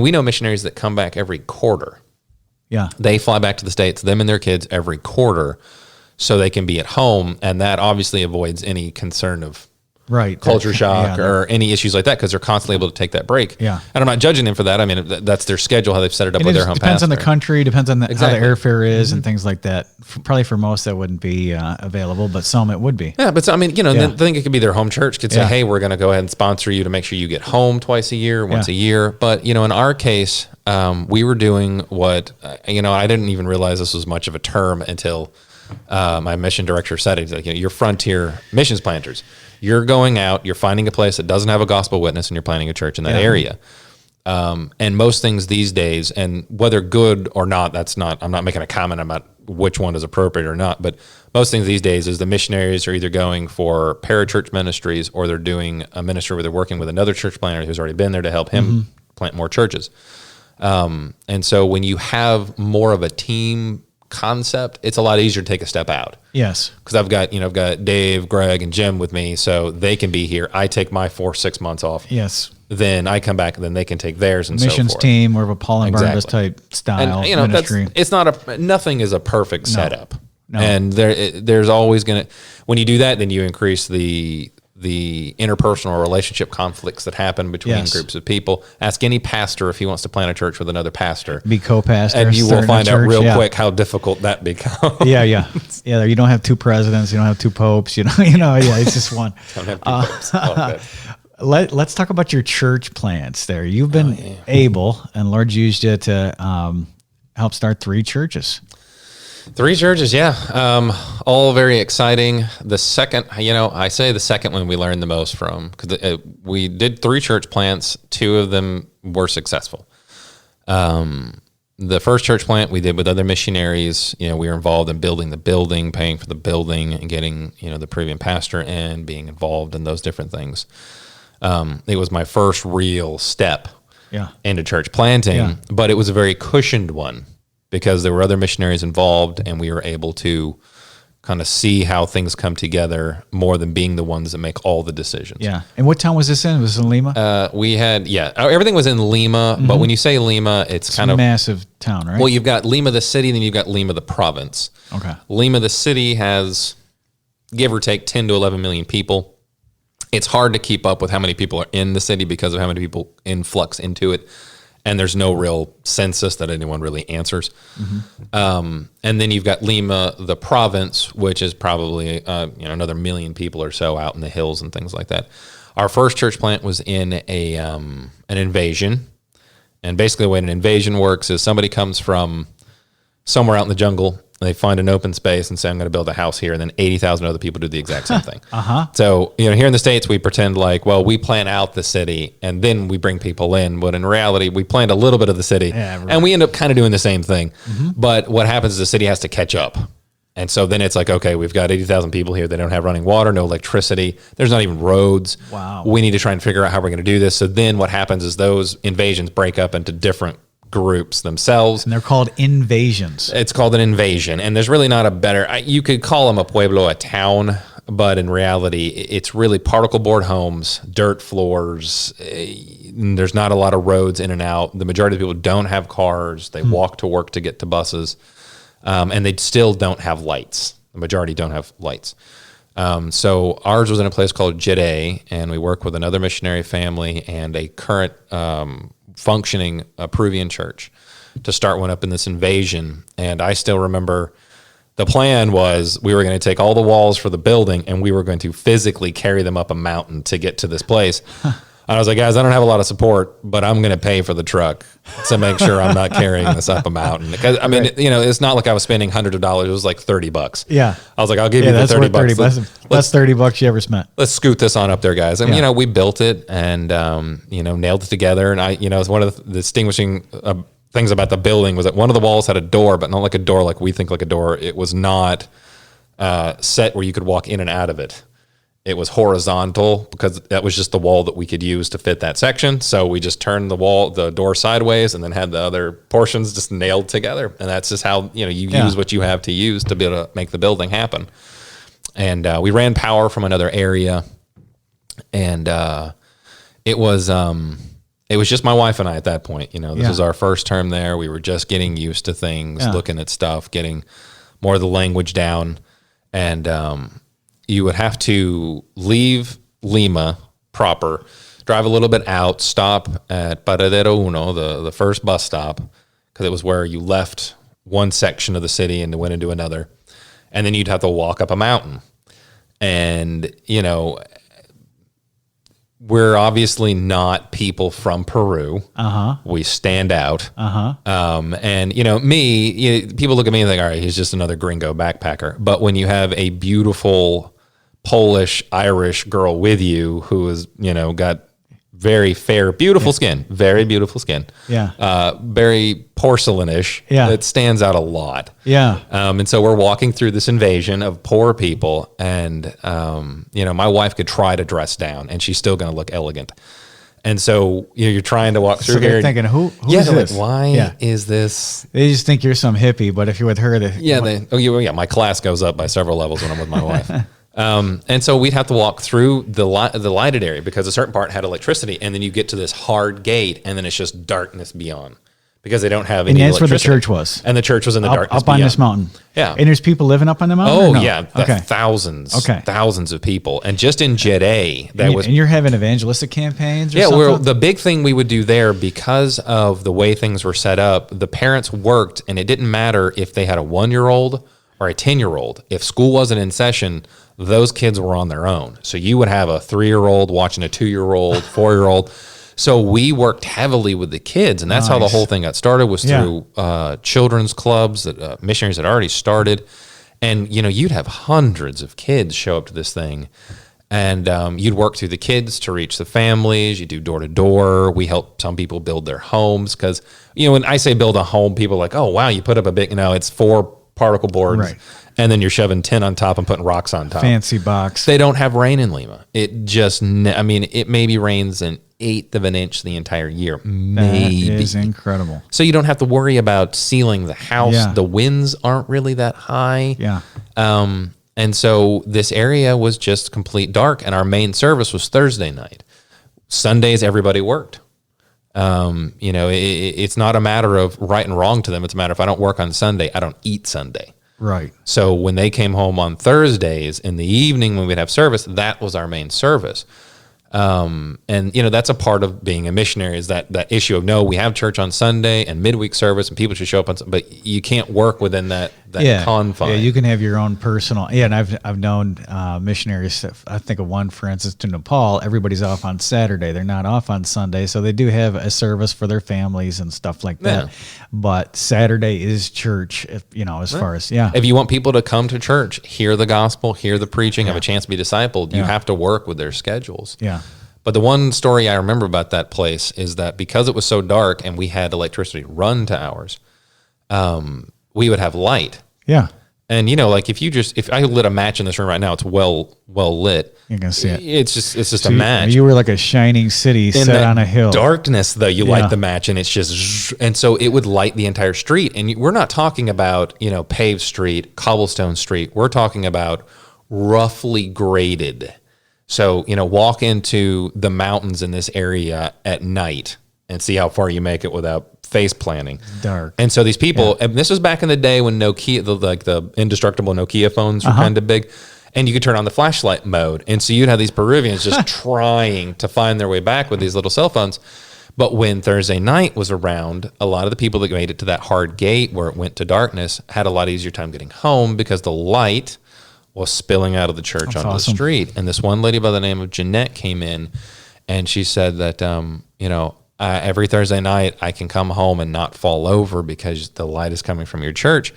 We know missionaries that come back every quarter. Yeah. They fly back to the States, them and their kids, every quarter so they can be at home. And that obviously avoids any concern of culture shock or any issues like that because they're constantly able to take that break. Yeah. And I'm not judging them for that. I mean, that's their schedule, how they've set it up with their home pastor. Depends on the country, depends on how the airfare is and things like that. Probably for most that wouldn't be available, but some it would be. Yeah, but so, I think it could be their home church could say, hey, we're going to go ahead and sponsor you to make sure you get home twice a year, once a year. But, in our case, we were doing what, I didn't even realize this was much of a term until my mission director said it. He's like, you're frontier missions planters. You're going out, you're finding a place that doesn't have a gospel witness, and you're planting a church in that area. And most things these days, and whether good or not, I'm not making a comment about which one is appropriate or not, but most things these days is the missionaries are either going for parachurch ministries or they're doing a ministry where they're working with another church planter who's already been there to help him plant more churches. And so when you have more of a team concept, it's a lot easier to take a step out. Yes. Because I've got Dave, Greg, and Jim with me, so they can be here. I take my 4-6 months off. Yes. Then I come back, and then they can take theirs and missions so forth. team, more of a Paul and Barnabas type style ministry. Nothing is a perfect setup. No. And there's always when you do that, then you increase the interpersonal relationship conflicts that happen between groups of people. Ask any pastor if he wants to plant a church with another pastor. Be co-pastor. And you will find out real quick how difficult that becomes. Yeah. You don't have two presidents. You don't have two popes. It's just one. Don't have two popes. Let's talk about your church plants there. You've been able, and Lord used you to help start 3 churches. 3 churches, all very exciting. The second, I say the second one we learned the most from, because we did 3 church plants. 2 of them were successful. The first church plant we did with other missionaries. We were involved in building the building, paying for the building, and getting the Peruvian pastor in, being involved in those different things. It was my first real step into church planting, but it was a very cushioned one, because there were other missionaries involved and we were able to kind of see how things come together more than being the ones that make all the decisions. Yeah. And what town was this in? Was it in Lima? We had, everything was in Lima, but when you say Lima, it's kind of a massive town, right? Well, you've got Lima, the city, and then you've got Lima, the province. Okay. Lima, the city has, give or take, 10 to 11 million people. It's hard to keep up with how many people are in the city because of how many people influx into it. And there's no real census that anyone really answers. And then you've got Lima, the province, which is probably another million people or so out in the hills and things like that. Our first church plant was in an invasion. And basically the way an invasion works is somebody comes from somewhere out in the jungle, they find an open space and say, I'm going to build a house here. And then 80,000 other people do the exact same thing. So, here in the States, we pretend like, well, we plan out the city and then we bring people in. But in reality, we planned a little bit of the city and we end up kind of doing the same thing. But what happens is the city has to catch up. And so then it's like, okay, we've got 80,000 people here. They don't have running water, no electricity. There's not even roads. Wow. We need to try and figure out how we're going to do this. So then what happens is those invasions break up into different groups themselves. And they're called invasions. It's called an invasion. And there's really not a better, you could call them a pueblo, a town, but in reality, it's really particle board homes, dirt floors. There's not a lot of roads in and out. The majority of people don't have cars. They walk to work to get to buses. And they still don't have lights. The majority don't have lights. So ours was in a place called Jide, and we work with another missionary family and a current functioning Peruvian church to start one up in this invasion. And I still remember the plan was we were going to take all the walls for the building and we were going to physically carry them up a mountain to get to this place. And I was like, guys, I don't have a lot of support, but I'm going to pay for the truck to make sure I'm not carrying this up a mountain. Because I mean, it's not like I was spending hundreds of dollars. It was like $30. Yeah. I was like, I'll give you the $30. That's $30 you ever spent. Let's scoot this on up there, guys. And, we built it and, nailed it together. And it's one of the distinguishing things about the building was that one of the walls had a door, but not like a door like we think like a door. It was not set where you could walk in and out of it. it was horizontal because that was just the wall that we could use to fit that section. So we just turned the door sideways, and then had the other portions just nailed together. And that's just how, you use what you have to use to be able to make the building happen. And we ran power from another area, and it was just my wife and I at that point. This was our first term there. We were just getting used to things, looking at stuff, getting more of the language down, and you would have to leave Lima proper, drive a little bit out, stop at Paradero Uno, the first bus stop, because it was where you left one section of the city and went into another. And then you'd have to walk up a mountain. And, we're obviously not people from Peru. We stand out. And, people look at me and think, all right, he's just another gringo backpacker. But when you have a beautiful Polish, Irish girl with you who is, got very fair, beautiful skin, very beautiful skin. Very porcelainish. It stands out a lot. And so we're walking through this invasion of poor people, and my wife could try to dress down, and she's still going to look elegant. And so you're trying to walk through here. They're thinking, who is this? Like, why is this? They just think you're some hippie, but if you're with her, my class goes up by several levels when I'm with my wife. And so we'd have to walk through the lighted area because a certain part had electricity, and then you get to this hard gate, and then it's just darkness beyond because they don't have any electricity. And that's where the church was. And the church was in the darkness up on this mountain. And there's people living up on the mountain? Oh, no? yeah. Thousands of people. And just in Jeddah, and you're having evangelistic campaigns or something? Yeah, the big thing we would do there, because of the way things were set up, the parents worked, and it didn't matter if they had a 1-year-old or a 10-year-old. If school wasn't in session, those kids were on their own. So you would have a 3-year-old watching a 2-year-old, 4-year-old. So we worked heavily with the kids, and that's how the whole thing got started, was through children's clubs that missionaries had already started. And, you'd have hundreds of kids show up to this thing, and you'd work through the kids to reach the families. You do door to door. We help some people build their homes because, when I say build a home, people are like, oh, wow, you put up a big, it's 4 particle boards. Right. And then you're shoving tin on top and putting rocks on top. Fancy box. They don't have rain in Lima. It just, it maybe rains an 1/8 of an inch the entire year. Maybe. That is incredible. So you don't have to worry about sealing the house. Yeah. The winds aren't really that high. Yeah. And so this area was just complete dark, and our main service was Thursday night. Sundays, everybody worked. It's not a matter of right and wrong to them. It's a matter of, if I don't work on Sunday, I don't eat Sunday. Right. So when they came home on Thursdays in the evening when we'd have service, that was our main service. And that's a part of being a missionary, is that issue of, no, we have church on Sunday and midweek service, and people should show up on, but you can't work within that confine. Yeah, you can have your own personal. Yeah, and I've known missionaries. I think of one, for instance, to Nepal. Everybody's off on Saturday. They're not off on Sunday, so they do have a service for their families and stuff like that. Yeah. But Saturday is church. As far as if you want people to come to church, hear the gospel, hear the preaching, have a chance to be discipled, you have to work with their schedules. Yeah. But the one story I remember about that place is that because it was so dark and we had electricity run to ours, we would have light. Yeah. And if I lit a match in this room right now, it's well lit. You can see it. It's just a match. You were like a shining city set on a hill. Darkness, though, you light the match, and it's just, and so it would light the entire street. And we're not talking about paved street, cobblestone street. We're talking about roughly graded. So, walk into the mountains in this area at night and see how far you make it without face planting. Dark. And so these people, and this was back in the day when Nokia, the indestructible Nokia phones were kind of big, and you could turn on the flashlight mode. And so you'd have these Peruvians just trying to find their way back with these little cell phones. But when Thursday night was around, a lot of the people that made it to that hard gate where it went to darkness had a lot easier time getting home because the light was spilling out of the church onto the street. And this one lady by the name of Jeanette came in, and she said that, every Thursday night I can come home and not fall over because the light is coming from your church.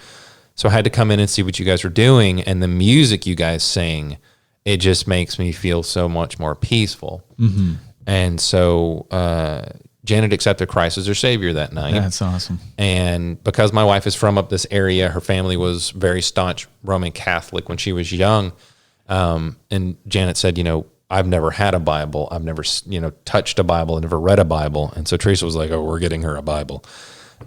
So I had to come in and see what you guys were doing, and the music you guys sing, it just makes me feel so much more peaceful. Mm-hmm. And so Janet accepted Christ as her Savior that night. That's awesome. And because my wife is from up this area, her family was very staunch Roman Catholic when she was young. And Janet said, I've never had a Bible. I've never, touched a Bible. I've never read a Bible. And so Teresa was like, oh, we're getting her a Bible.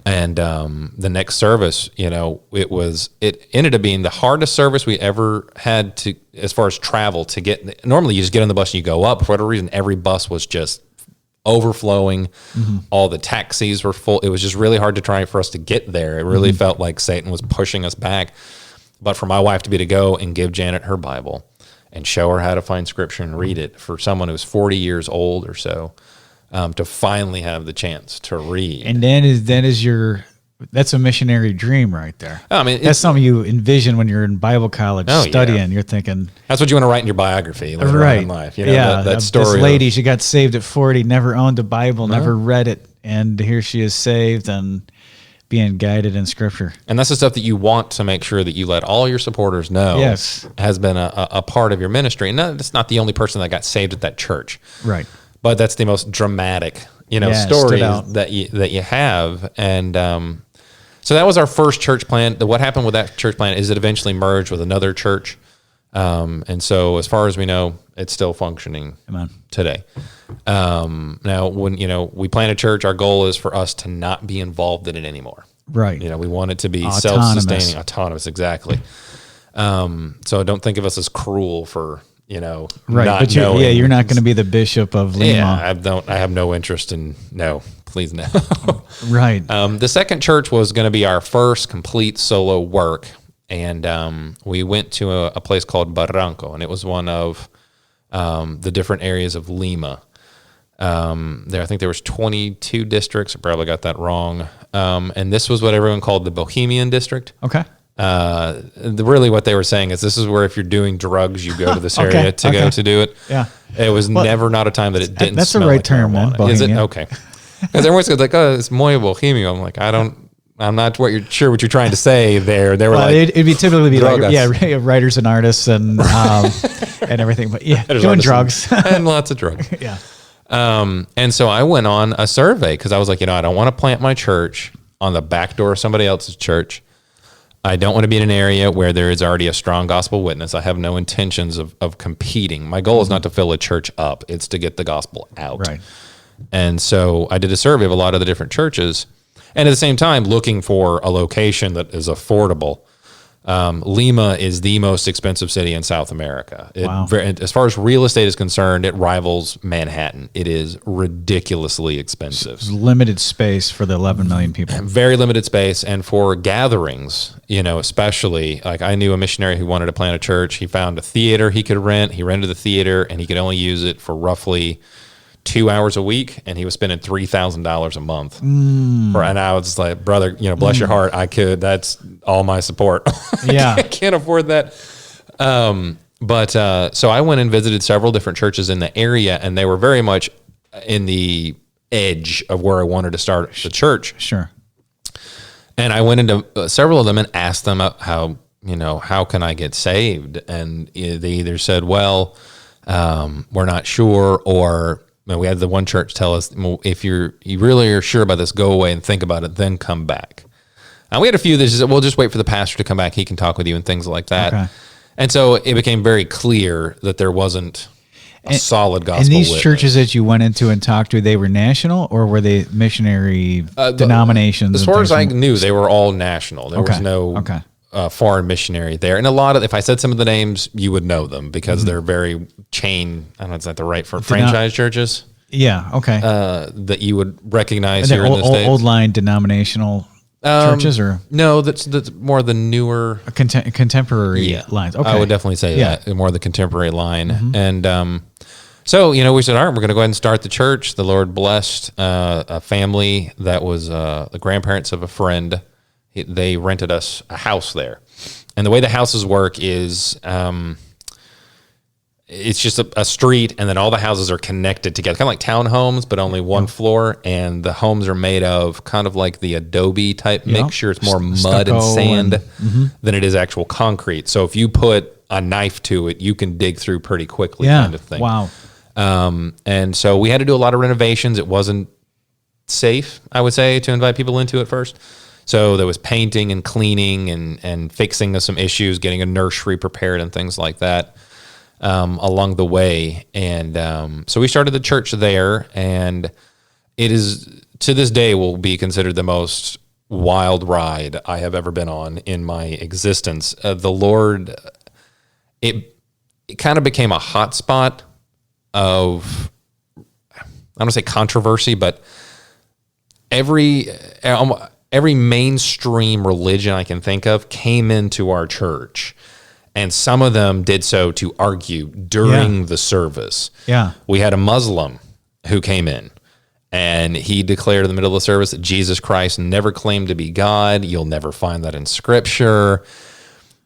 And the next service, it ended up being the hardest service we ever had to, as far as travel to get. Normally you just get on the bus and you go up. For whatever reason, every bus was just overflowing. All the taxis were full. It was just really hard to try for us to get there. It really felt like Satan was pushing us back. But for my wife to be to go and give Janet her Bible and show her how to find scripture and read it, for someone who's 40 years old or so, to finally have the chance to read. And that's a missionary dream right there. I mean, that's something you envision when you're in Bible college studying. Yeah. You're thinking, that's what you want to write in your biography later on in life. That story. This lady, she got saved at 40, never owned a Bible, never read it, and here she is saved and being guided in Scripture. And that's the stuff that you want to make sure that you let all your supporters know has been a part of your ministry. And it's not the only person that got saved at that church. Right. But that's the most dramatic, story that you have. And so that was our first church plant. What happened with that church plant is it eventually merged with another church. And so as far as we know, it's still functioning today. Now, when, we plant a church, our goal is for us to not be involved in it anymore. Right. We want it to be self-sustaining, autonomous, exactly. So don't think of us as cruel for, right. But you're not going to be the bishop of Lima. Yeah, I have no interest in, no, please no. Right. The second church was going to be our first complete solo work. And we went to a place called Barranco, and it was one of the different areas of Lima. I think there was 22 districts. I probably got that wrong. And this was what everyone called the Bohemian district. Okay. Really what they were saying is this is where if you're doing drugs, you go to this area go to do it. Yeah. It was never not a time that it didn't that's smell the right like term, marijuana. man. Is it? Okay. Because everyone's like, oh, it's muy bohemio. I'm like, I'm not sure what you're trying to say there. They were it'd be typically be like, writers and artists and and everything, but doing drugs and lots of drugs. Yeah. And so I went on a survey because I was like, I don't want to plant my church on the back door of somebody else's church. I don't want to be in an area where there is already a strong gospel witness. I have no intentions of competing. My goal is not to fill a church up. It's to get the gospel out. Right. And so I did a survey of a lot of the different churches. And at the same time, looking for a location that is affordable. Lima is the most expensive city in South America. As far as real estate is concerned, it rivals Manhattan. It is ridiculously expensive. There's limited space for the 11 million people. Very limited space. And for gatherings, especially, like I knew a missionary who wanted to plant a church. He found a theater he could rent. He rented the theater, and he could only use it for roughly 2 hours a week, and he was spending $3,000 a month. And I was like, brother, bless your heart, I could. That's all my support. Yeah, I can't afford that. So I went and visited several different churches in the area, and they were very much in the edge of where I wanted to start the church. Sure. And I went into several of them and asked them how can I get saved? And they either said, well, we're not sure, or we had the one church tell us, if you really are sure about this, go away and think about it, then come back. And we had a few that said, we'll just wait for the pastor to come back. He can talk with you and things like that. Okay. And so it became very clear that there wasn't a solid gospel And these witness. churches that you went into and talked to, they were national, or were they missionary denominations? As far as I knew, they were all national. There was no foreign missionary there. And a lot of, if I said some of the names, you would know them because they're very chain, I don't know, is that the right for franchise churches? Yeah, okay. That you would recognize here in the States. Old line denominational churches, or? No, that's more the newer. Contemporary lines. Okay. I would definitely say that, more the contemporary line. And so, we said, all right, we're going to go ahead and start the church. The Lord blessed a family that was the grandparents of a friend. They rented us a house there. And the way the houses work is it's just a street, and then all the houses are connected together, kind of like townhomes, but only one floor. And the homes are made of kind of like the adobe type mixture. It's more mud and sand than it is actual concrete. So if you put a knife to it, you can dig through pretty quickly, kind of thing. Wow. And so we had to do a lot of renovations. It wasn't safe, I would say, to invite people into it first. So there was painting and cleaning and fixing of some issues, getting a nursery prepared and things like that. along the way. And so we started the church there, and it is, to this day, will be considered the most wild ride I have ever been on in my existence. The Lord, it kind of became a hot spot of, I don't want to say controversy, but every mainstream religion I can think of came into our church, and some of them did so to argue during the service. Yeah. We had a Muslim who came in, and he declared in the middle of the service that Jesus Christ never claimed to be God. You'll never find that in Scripture.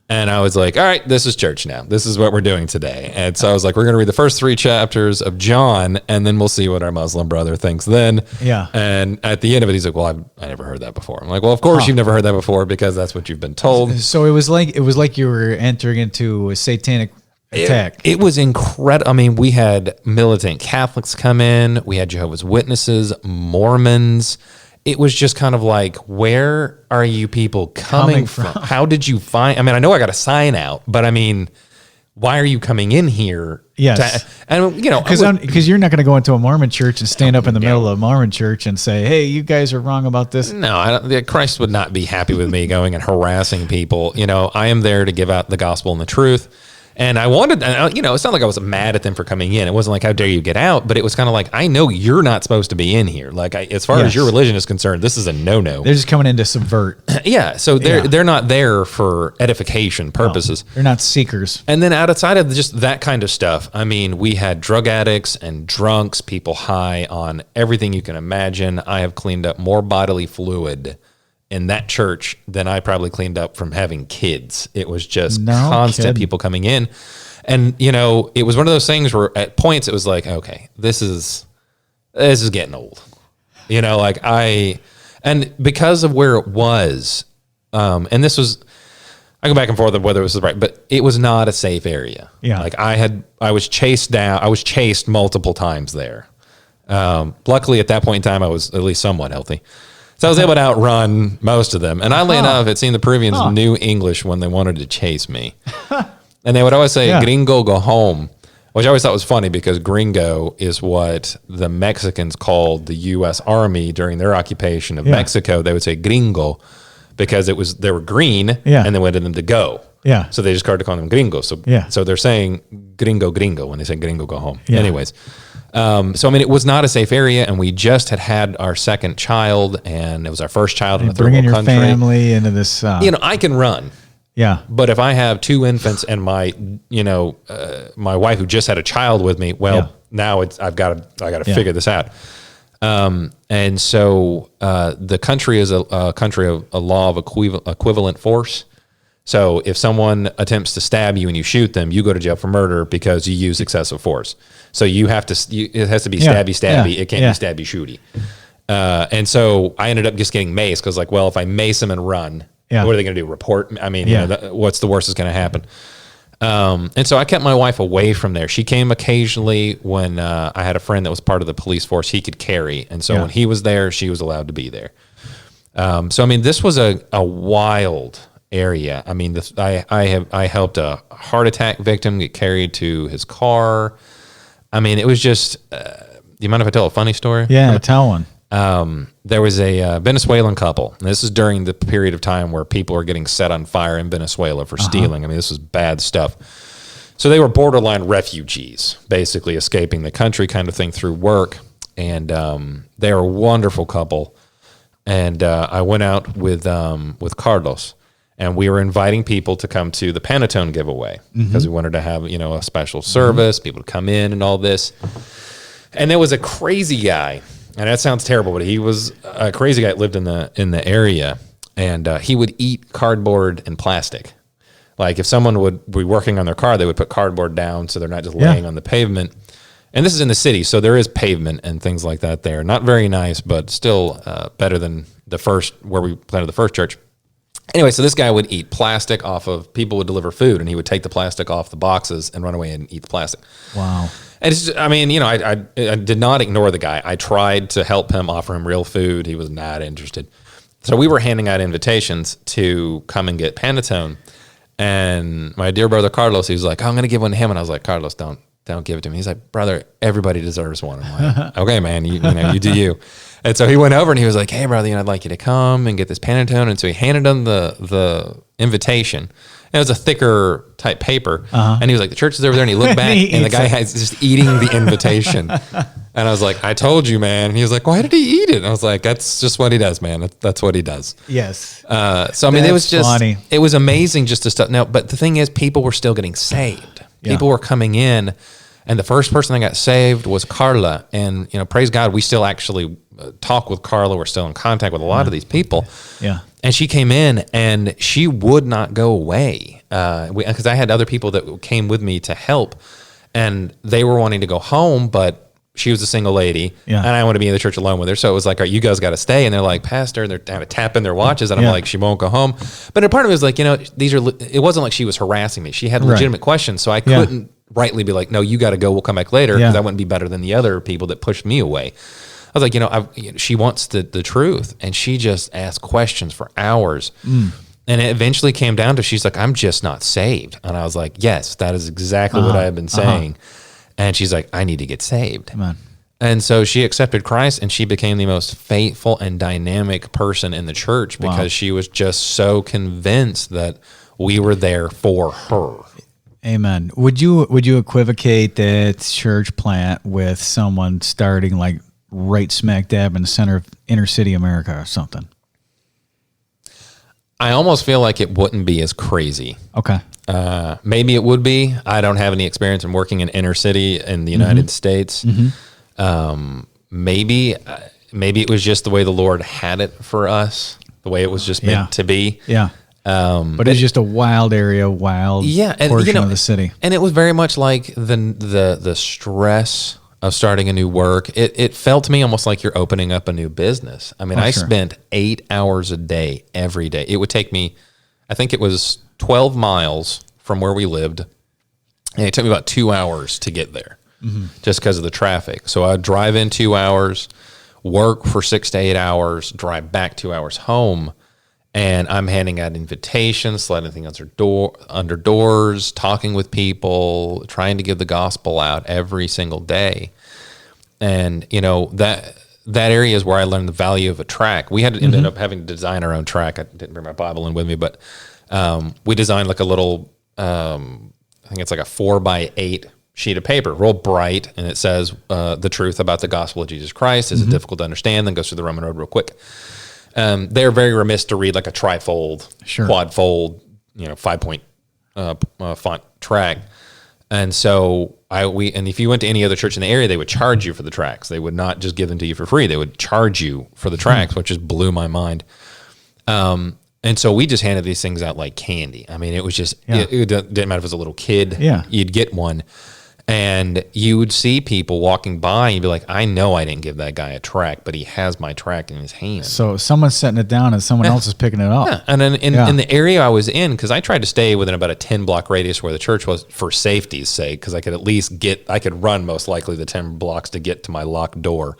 And I was like, all right, this is church now. This is what we're doing today. And so I was like, we're going to read the first 3 chapters of John, and then we'll see what our Muslim brother thinks then. Yeah. And at the end of it, he's like, well, I never heard that before. I'm like, well, of course you've never heard that before, because that's what you've been told. So it was like you were entering into a satanic attack. It was incredible. I mean, we had militant Catholics come in. We had Jehovah's Witnesses, Mormons. It was just kind of like, where are you people coming from? How did you find? I mean, I know I got a sign out, but I mean, why are you coming in here? Yes. And, you know, because you're not going to go into a Mormon church and stand up in the middle of a Mormon church and say, hey, you guys are wrong about this. No, Christ would not be happy with me going and harassing people. You know, I am there to give out the gospel and the truth. And I wanted, you know, it's not like I was mad at them for coming in. It wasn't like, how dare you get out? But it was kind of like, I know you're not supposed to be in here. Like, as far as your religion is concerned, this is a no-no. They're just coming in to subvert. Yeah. So they're not there for edification purposes. No, they're not seekers. And then outside of just that kind of stuff, I mean, we had drug addicts and drunks, people high on everything you can imagine. I have cleaned up more bodily fluid in that church than I probably cleaned up from having kids. It was just constant people coming in. And, you know, it was one of those things where at points it was like, okay, this is getting old. You know, like and because of where it was, and this was, I go back and forth on whether it was right, but it was not a safe area. Yeah. Like I was chased multiple times there. Luckily at that point in time, I was at least somewhat healthy. So I was able to outrun most of them. And oddly enough, it seemed the Peruvians knew English when they wanted to chase me. And they would always say, gringo, go home, which I always thought was funny because gringo is what the Mexicans called the U.S. Army during their occupation of Mexico. They would say gringo because they were green and they wanted them to go. Yeah. So they just started calling them gringos. So they're saying gringo when they say gringo, go home. Yeah. Anyways. So, I mean, it was not a safe area, and we just had our second child, and it was our first child in a third world country. Bringing your family into this. You know, I can run. Yeah. But if I have 2 infants and my wife who just had a child with me, now I've got to figure this out. And so the country is a country of a law of equivalent force. So if someone attempts to stab you and you shoot them, you go to jail for murder because you use excessive force. So it has to be stabby. It can't be stabby shooty. And so I ended up just getting maced because like, well, if I mace them and run, what are they going to do? Report? I mean, you know, what's the worst that's going to happen? And so I kept my wife away from there. She came occasionally when I had a friend that was part of the police force he could carry. And so when he was there, she was allowed to be there. So, I mean, this was a wild area. I mean, I helped a heart attack victim get carried to his car. I mean, it was just, do you mind if I tell a funny story? Yeah, tell one. There was a Venezuelan couple. And this is during the period of time where people are getting set on fire in Venezuela for stealing. I mean, this was bad stuff. So they were borderline refugees, basically escaping the country kind of thing through work. And they were a wonderful couple. And I went out with Carlos. And we were inviting people to come to the Panettone giveaway because we wanted to have, you know, a special service, people to come in and all this. And there was a crazy guy, and that sounds terrible, but he was a crazy guy that lived in the area, and he would eat cardboard and plastic. Like if someone would be working on their car, they would put cardboard down so they're not just laying on the pavement. And this is in the city, so there is pavement and things like that there. Not very nice, but still better than where we planted the first church. Anyway, so this guy would eat plastic off of, people would deliver food, and he would take the plastic off the boxes and run away and eat the plastic. Wow. And it's just, I mean, you know, I did not ignore the guy. I tried to help him, offer him real food. He was not interested. So we were handing out invitations to come and get Panettone. And my dear brother Carlos, he was like, I'm going to give one to him. And I was like, Carlos, don't give it to me. He's like, brother, everybody deserves one. I'm like, okay, man, you know, you do you. And so he went over and he was like, hey, brother, I'd like you to come and get this Pantone. And so he handed him the invitation. And it was a thicker type paper. And he was like, the church is over there. And he looked back and the guy has just eating the invitation. And I was like, I told you, man. And he was like, why did he eat it? And I was like, that's just what he does, man. That's what he does. Yes. So, I mean, it was just, funny. It was amazing just to stuff. Now, but the thing is, people were still getting saved. Yeah. People were coming in. And the first person that got saved was Carla. And, you know, praise God, we still actually talk with Carla. We're still in contact with a lot of these people. Yeah. And she came in and she would not go away. Because I had other people that came with me to help. And they were wanting to go home, but she was a single lady. Yeah. And I want to be in the church alone with her. So it was like, all right, you guys got to stay. And they're like, Pastor, and they're kind of tapping their watches. And I'm like, she won't go home. But a part of it was like, you know, it wasn't like she was harassing me. She had legitimate questions. So I couldn't rightly be like, no, you got to go. We'll come back later. Because I wouldn't be better than the other people that pushed me away. I was like, you know, she wants the truth. And she just asked questions for hours. And it eventually came down to, she's like, I'm just not saved. And I was like, yes, that is exactly what I have been saying. And she's like, I need to get saved. Come on. And so she accepted Christ and she became the most faithful and dynamic person in the church because she was just so convinced that we were there for her. Amen. Would you equivocate that church plant with someone starting like right smack dab in the center of inner city America or something? I almost feel like it wouldn't be as crazy. Okay. Maybe it would be. I don't have any experience in working in inner city in the United States. Maybe it was just the way the Lord had it for us, the way it was just meant to be. Yeah. But it's just a wild area, and, portion of the city. And it was very much like the stress of starting a new work. It felt to me almost like you're opening up a new business. I mean, I spent 8 hours a day, every day. It would take me, I think it was 12 miles from where we lived. And it took me about 2 hours to get there just because of the traffic. So I'd drive in 2 hours, work for 6 to 8 hours, drive back 2 hours home. And I'm handing out invitations, sliding things under doors, talking with people, trying to give the gospel out every single day. And, you know, that area is where I learned the value of a track. We had to ended up having to design our own track. I didn't bring my Bible in with me, but we designed like a little, I think it's like a 4x8 sheet of paper, real bright. And it says the truth about the gospel of Jesus Christ. Is it difficult to understand? Then goes through the Roman road real quick. They're very remiss to read like a trifold, quad fold, 5-point font track. And so and if you went to any other church in the area, they would charge you for the tracks. They would not just give them to you for free. They would charge you for the tracks, which just blew my mind. And so we just handed these things out like candy. I mean, it was just, it didn't matter if it was a little kid, you'd get one. And you would see people walking by and you'd be like, I know I didn't give that guy a track, but he has my track in his hand. So someone's setting it down and someone else is picking it up. Yeah. And then in the area I was in, because I tried to stay within about a 10-block radius where the church was for safety's sake, because I could at least I could run most likely the 10 blocks to get to my locked door,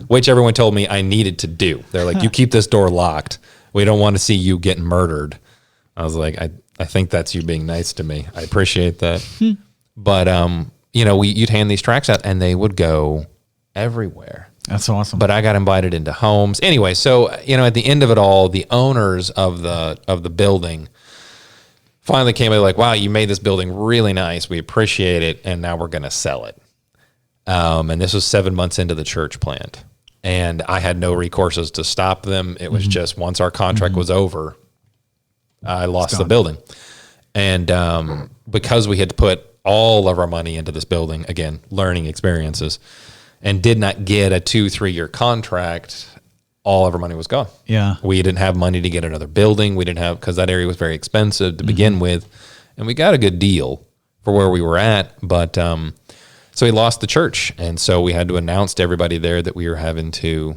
which everyone told me I needed to do. They're like, you keep this door locked. We don't want to see you getting murdered. I was like, I think that's you being nice to me. I appreciate that. But, you'd hand these tracts out and they would go everywhere. That's awesome. But I got invited into homes. Anyway, so, at the end of it all, the owners of the building finally came and like, wow, you made this building really nice. We appreciate it. And now we're going to sell it. And this was 7 months into the church plant. And I had no recourses to stop them. It was just once our contract was over, I lost the building. And because we had to put all of our money into this building, again, learning experiences, and did not get a 2-3 year contract, all of our money was gone. Yeah. We didn't have money to get another building. We didn't have, because that area was very expensive to begin with. And we got a good deal for where we were at. But so we lost the church. And so we had to announce to everybody there that we were having to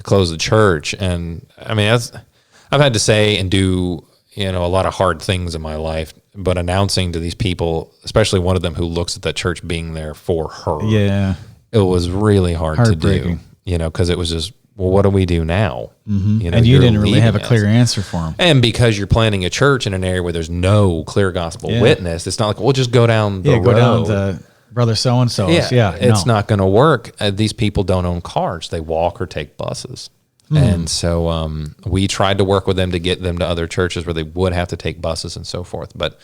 close the church. And I mean, I've had to say and do, a lot of hard things in my life, but announcing to these people, especially one of them who looks at that church being there for her. Yeah. It was really hard to do, because it was just well, what do we do now? You know, and you didn't really have a clear answer for them. And because you're planting a church in an area where there's no clear gospel witness, it's not like, we'll just go down the road. Go down the brother so-and-so's. It's not going to work. These people don't own cars. They walk or take buses. And so we tried to work with them to get them to other churches where they would have to take buses and so forth. But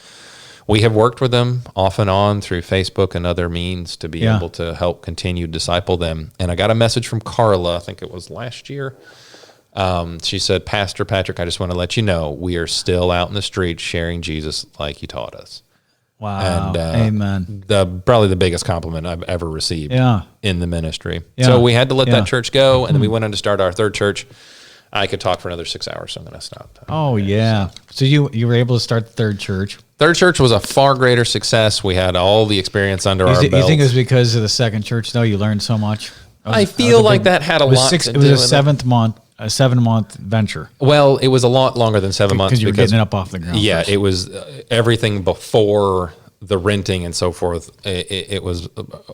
we have worked with them off and on through Facebook and other means to be able to help continue to disciple them. And I got a message from Carla, I think it was last year. She said, Pastor Patrick, I just want to let you know, we are still out in the streets sharing Jesus like you taught us. Wow. And, amen. Probably the biggest compliment I've ever received in the ministry. Yeah. So we had to let that church go, and then we went on to start our third church. I could talk for another 6 hours, so I'm going to stop. Oh, yeah. So you were able to start the third church. Third church was a far greater success. We had all the experience under our belt. You think it was because of the second church, though? You learned so much? I feel like that had a lot to do with it. It was a 7-month venture. Well, it was a lot longer than 7 months. Because you were getting it up off the ground. Yeah, first. it was everything before the renting and so forth. It was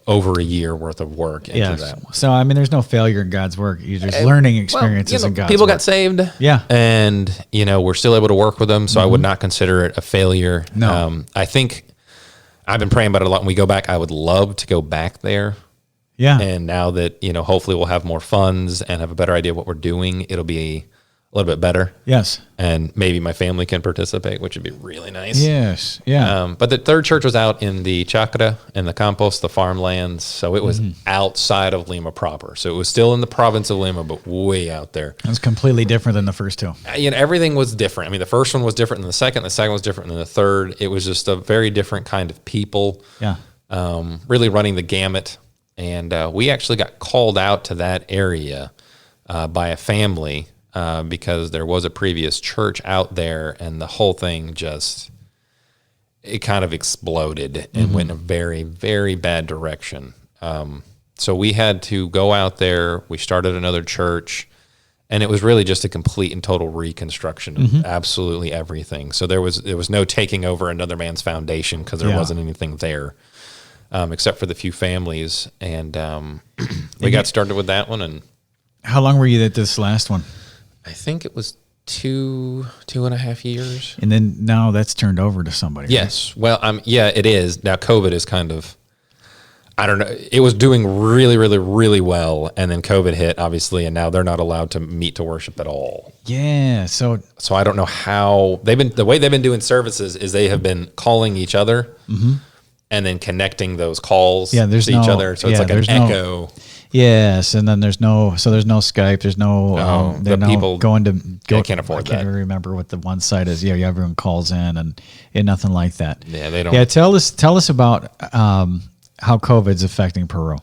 over a year worth of work into that. So, I mean, there's no failure in God's work. There's learning experiences in God's people work. got saved. Yeah. And, we're still able to work with them. So I would not consider it a failure. No. I think I've been praying about it a lot. When we go back, I would love to go back there. Yeah. And now that, hopefully we'll have more funds and have a better idea of what we're doing, it'll be a little bit better. Yes. And maybe my family can participate, which would be really nice. Yes. Yeah. But the third church was out in the Chacra and the Campos, the farmlands. So it was outside of Lima proper. So it was still in the province of Lima, but way out there. It was completely different than the first two. Everything was different. I mean, the first one was different than the second was different than the third. It was just a very different kind of people. Yeah. Really running the gamut. And we actually got called out to that area by a family because there was a previous church out there, and the whole thing it kind of exploded and went in a very, very bad direction. So we had to go out there. We started another church, and it was really just a complete and total reconstruction of absolutely everything. So there was no taking over another man's foundation because there wasn't anything there. Except for the few families, and we got started with that one. And how long were you at this last one? I think it was 2.5 years. And then now that's turned over to somebody. Yes. Right? Well, it is. Now COVID is kind of, I don't know. It was doing really, really, really well, and then COVID hit, obviously, and now they're not allowed to meet to worship at all. Yeah. So I don't know how the way they've been doing services is they have been calling each other. And then connecting those calls to each other. So it's like an echo. Yes. And then there's no Skype. There's no, people going to go. Can't afford that. I can't even remember what the one site is. Yeah. Everyone calls in and nothing like that. Yeah. They don't. Yeah. Tell us about how COVID's affecting Peru.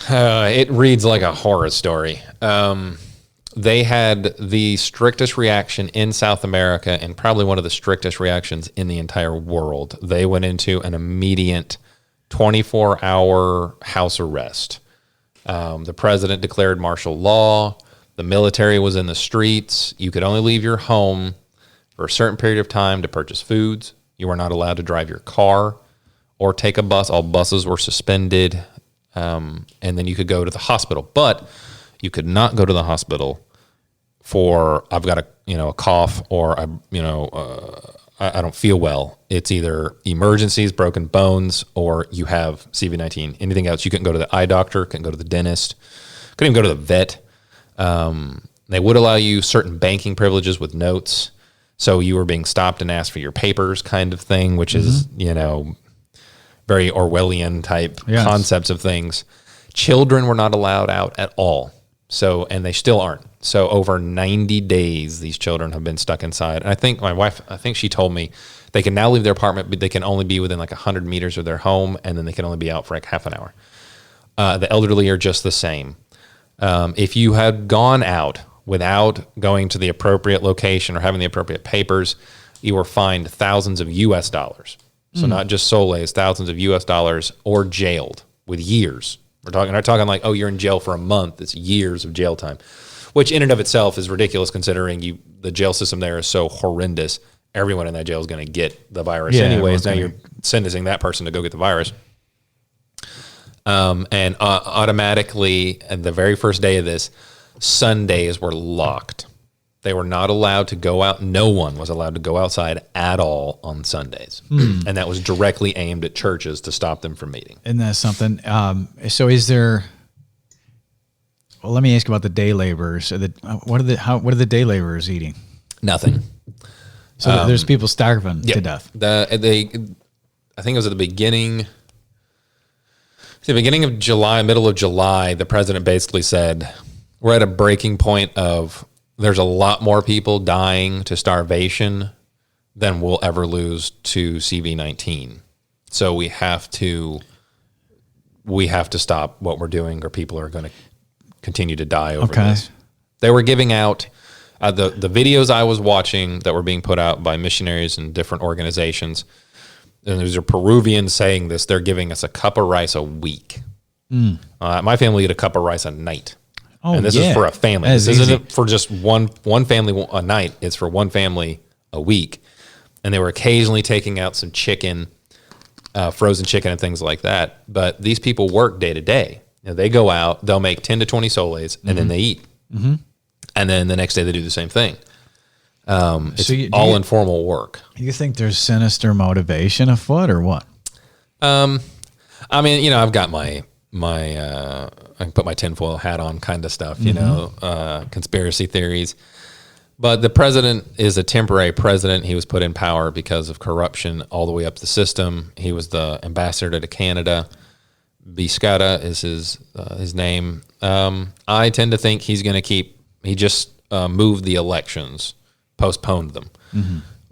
It reads like a horror story. They had the strictest reaction in South America and probably one of the strictest reactions in the entire world. They went into an immediate 24-hour house arrest. The president declared martial law. The military was in the streets. You could only leave your home for a certain period of time to purchase foods. You were not allowed to drive your car or take a bus. All buses were suspended. And then you could go to the hospital. But you could not go to the hospital for I've got a cough or I don't feel well. It's either emergencies, broken bones, or you have CV-19. Anything else, you couldn't go to the eye doctor, couldn't go to the dentist, couldn't even go to the vet. They would allow you certain banking privileges with notes. So you were being stopped and asked for your papers kind of thing, which is, very Orwellian type concepts of things. Children were not allowed out at all. So, and they still aren't. So over 90 days, these children have been stuck inside. And I think my wife, she told me they can now leave their apartment, but they can only be within like 100 meters of their home. And then they can only be out for like half an hour. The elderly are just the same. If you had gone out without going to the appropriate location or having the appropriate papers, you were fined thousands of US dollars. So not just soles, thousands of US dollars, or jailed with years. We're not talking like, oh, you're in jail for a month. It's years of jail time, which in and of itself is ridiculous considering the jail system there is so horrendous. Everyone in that jail is going to get the virus anyways. Now you're sentencing that person to go get the virus. And automatically, at the very first day of this, Sundays were locked. They were not allowed to go out. No one was allowed to go outside at all on Sundays. And that was directly aimed at churches to stop them from meeting. And that's something. So is there, well, let me ask you about the day laborers. What are the day laborers eating? Nothing. So there's people starving to death. I think it was at the beginning of July, middle of July, the president basically said, we're at a breaking point of there's a lot more people dying to starvation than we'll ever lose to CV-19. So we have to stop what we're doing or people are going to continue to die over this. They were giving out the videos I was watching that were being put out by missionaries and different organizations. And these are Peruvians saying this. They're giving us a cup of rice a week. My family eat a cup of rice a night. Oh, and this is for a family. This isn't for just one family a night. It's for one family a week. And they were occasionally taking out some chicken, frozen chicken and things like that. But these people work day to day. They go out, they'll make 10 to 20 soles, and then they eat. And then the next day they do the same thing. It's all informal work. Do you think there's sinister motivation afoot or what? I mean, I've got my I can put my tinfoil hat on kind of stuff, conspiracy theories. But the president is a temporary president. He was put in power because of corruption all the way up the system. He was the ambassador to Canada. Biscata is his name. I tend to think he's going to he just moved the elections, postponed them.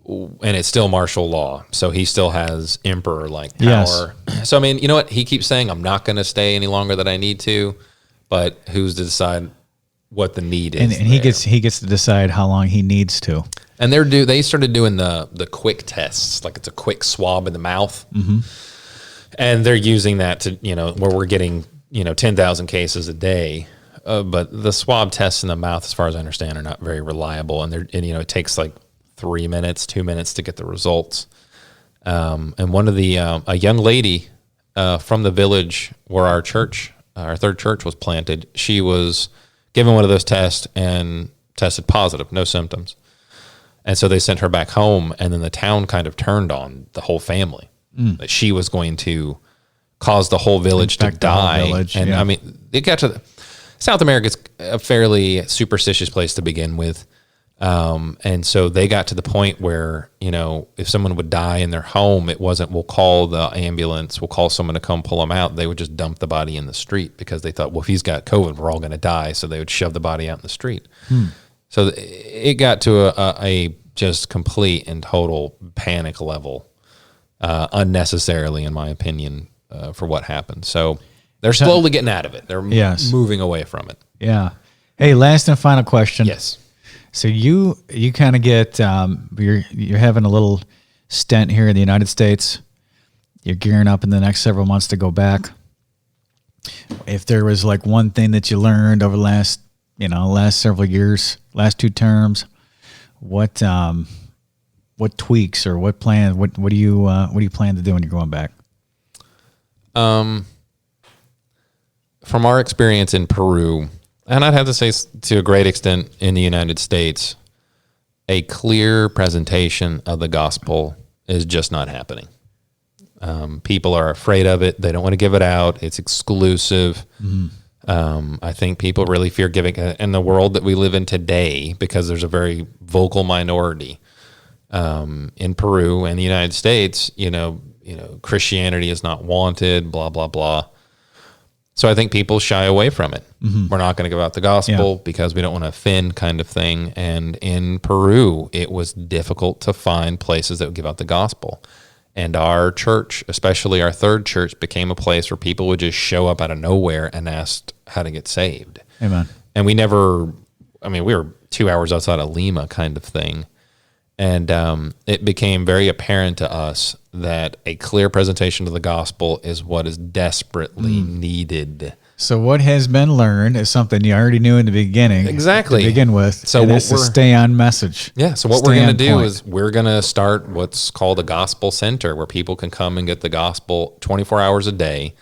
And it's still martial law. So he still has emperor-like power. Yes. So, I mean, you know what? He keeps saying, I'm not going to stay any longer than I need to. But who's to decide what the need is? And he gets to decide how long he needs to. And they started doing the quick tests, like it's a quick swab in the mouth. And they're using that to, where we're getting, 10,000 cases a day. But the swab tests in the mouth, as far as I understand, are not very reliable. And it takes like 2 minutes to get the results. And one of a young lady from the village where our third church was planted, she was given one of those tests and tested positive, no symptoms. And so they sent her back home, and then the town kind of turned on the whole family. That she was going to cause the whole village to die. I mean, it got to South America's a fairly superstitious place to begin with. And so they got to the point where, if someone would die in their home, it wasn't, we'll call the ambulance, we'll call someone to come pull them out. They would just dump the body in the street because they thought, well, if he's got COVID, we're all going to die. So they would shove the body out in the street. So it got to a just complete and total panic level, unnecessarily, in my opinion, for what happened. So they're slowly getting out of it. They're moving away from it. Yeah. Hey, last and final question. Yes. So you kind of get you're having a little stint here in the United States. You're gearing up in the next several months to go back. If there was like one thing that you learned over the last several years, last 2 terms, what tweaks or what do you plan to do when you're going back? From our experience in Peru, and I'd have to say to a great extent in the United States, a clear presentation of the gospel is just not happening. People are afraid of it. They don't want to give it out. It's exclusive. I think people really fear giving in the world that we live in today, because there's a very vocal minority in Peru and the United States. Christianity is not wanted, blah, blah, blah. So I think people shy away from it. We're not going to give out the gospel because we don't want to offend, kind of thing. And in Peru, it was difficult to find places that would give out the gospel. And our church, especially our third church, became a place where people would just show up out of nowhere and asked how to get saved. Amen. And we were 2 hours outside of Lima, kind of thing. And it became very apparent to us that a clear presentation of the gospel is what is desperately needed. So what has been learned is something you already knew in the beginning. Exactly. To begin with. So it's to stay on message. Yeah. So what we're going to do is we're going to start what's called a gospel center, where people can come and get the gospel 24 hours a day.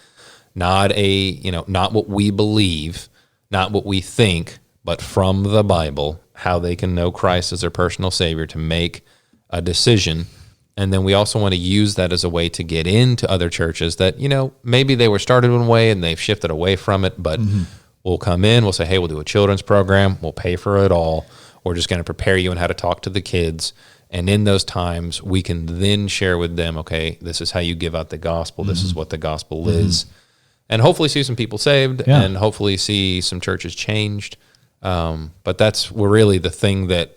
Not what we believe, not what we think, but from the Bible, how they can know Christ as their personal Savior to make a decision. And then we also want to use that as a way to get into other churches that, maybe they were started one way and they've shifted away from it, but we'll come in, we'll say, hey, we'll do a children's program, we'll pay for it all. We're just going to prepare you on how to talk to the kids. And in those times, we can then share with them, okay, this is how you give out the gospel. This is what the gospel is. And hopefully see some people saved and hopefully see some churches changed. But we're really the thing that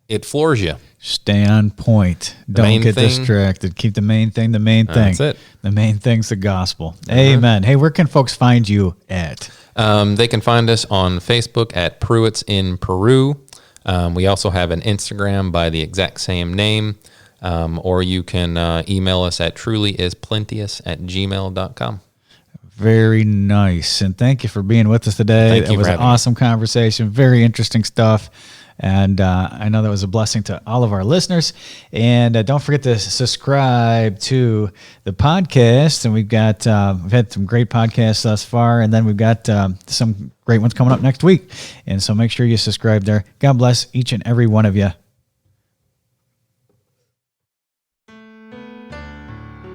it floors you. Stay on point. Don't get distracted. Keep the main thing the main thing. That's it. The main thing's the gospel. Amen. Hey, where can folks find you at? They can find us on Facebook at Pruett's in Peru. We also have an Instagram by the exact same name. Or you can email us at trulyisplentious@gmail.com. Very nice. And thank you for being with us today. It was an awesome conversation. Very interesting stuff. And I know that was a blessing to all of our listeners. And don't forget to subscribe to the podcast. And we've had some great podcasts thus far. And then we've got some great ones coming up next week. And so make sure you subscribe there. God bless each and every one of you.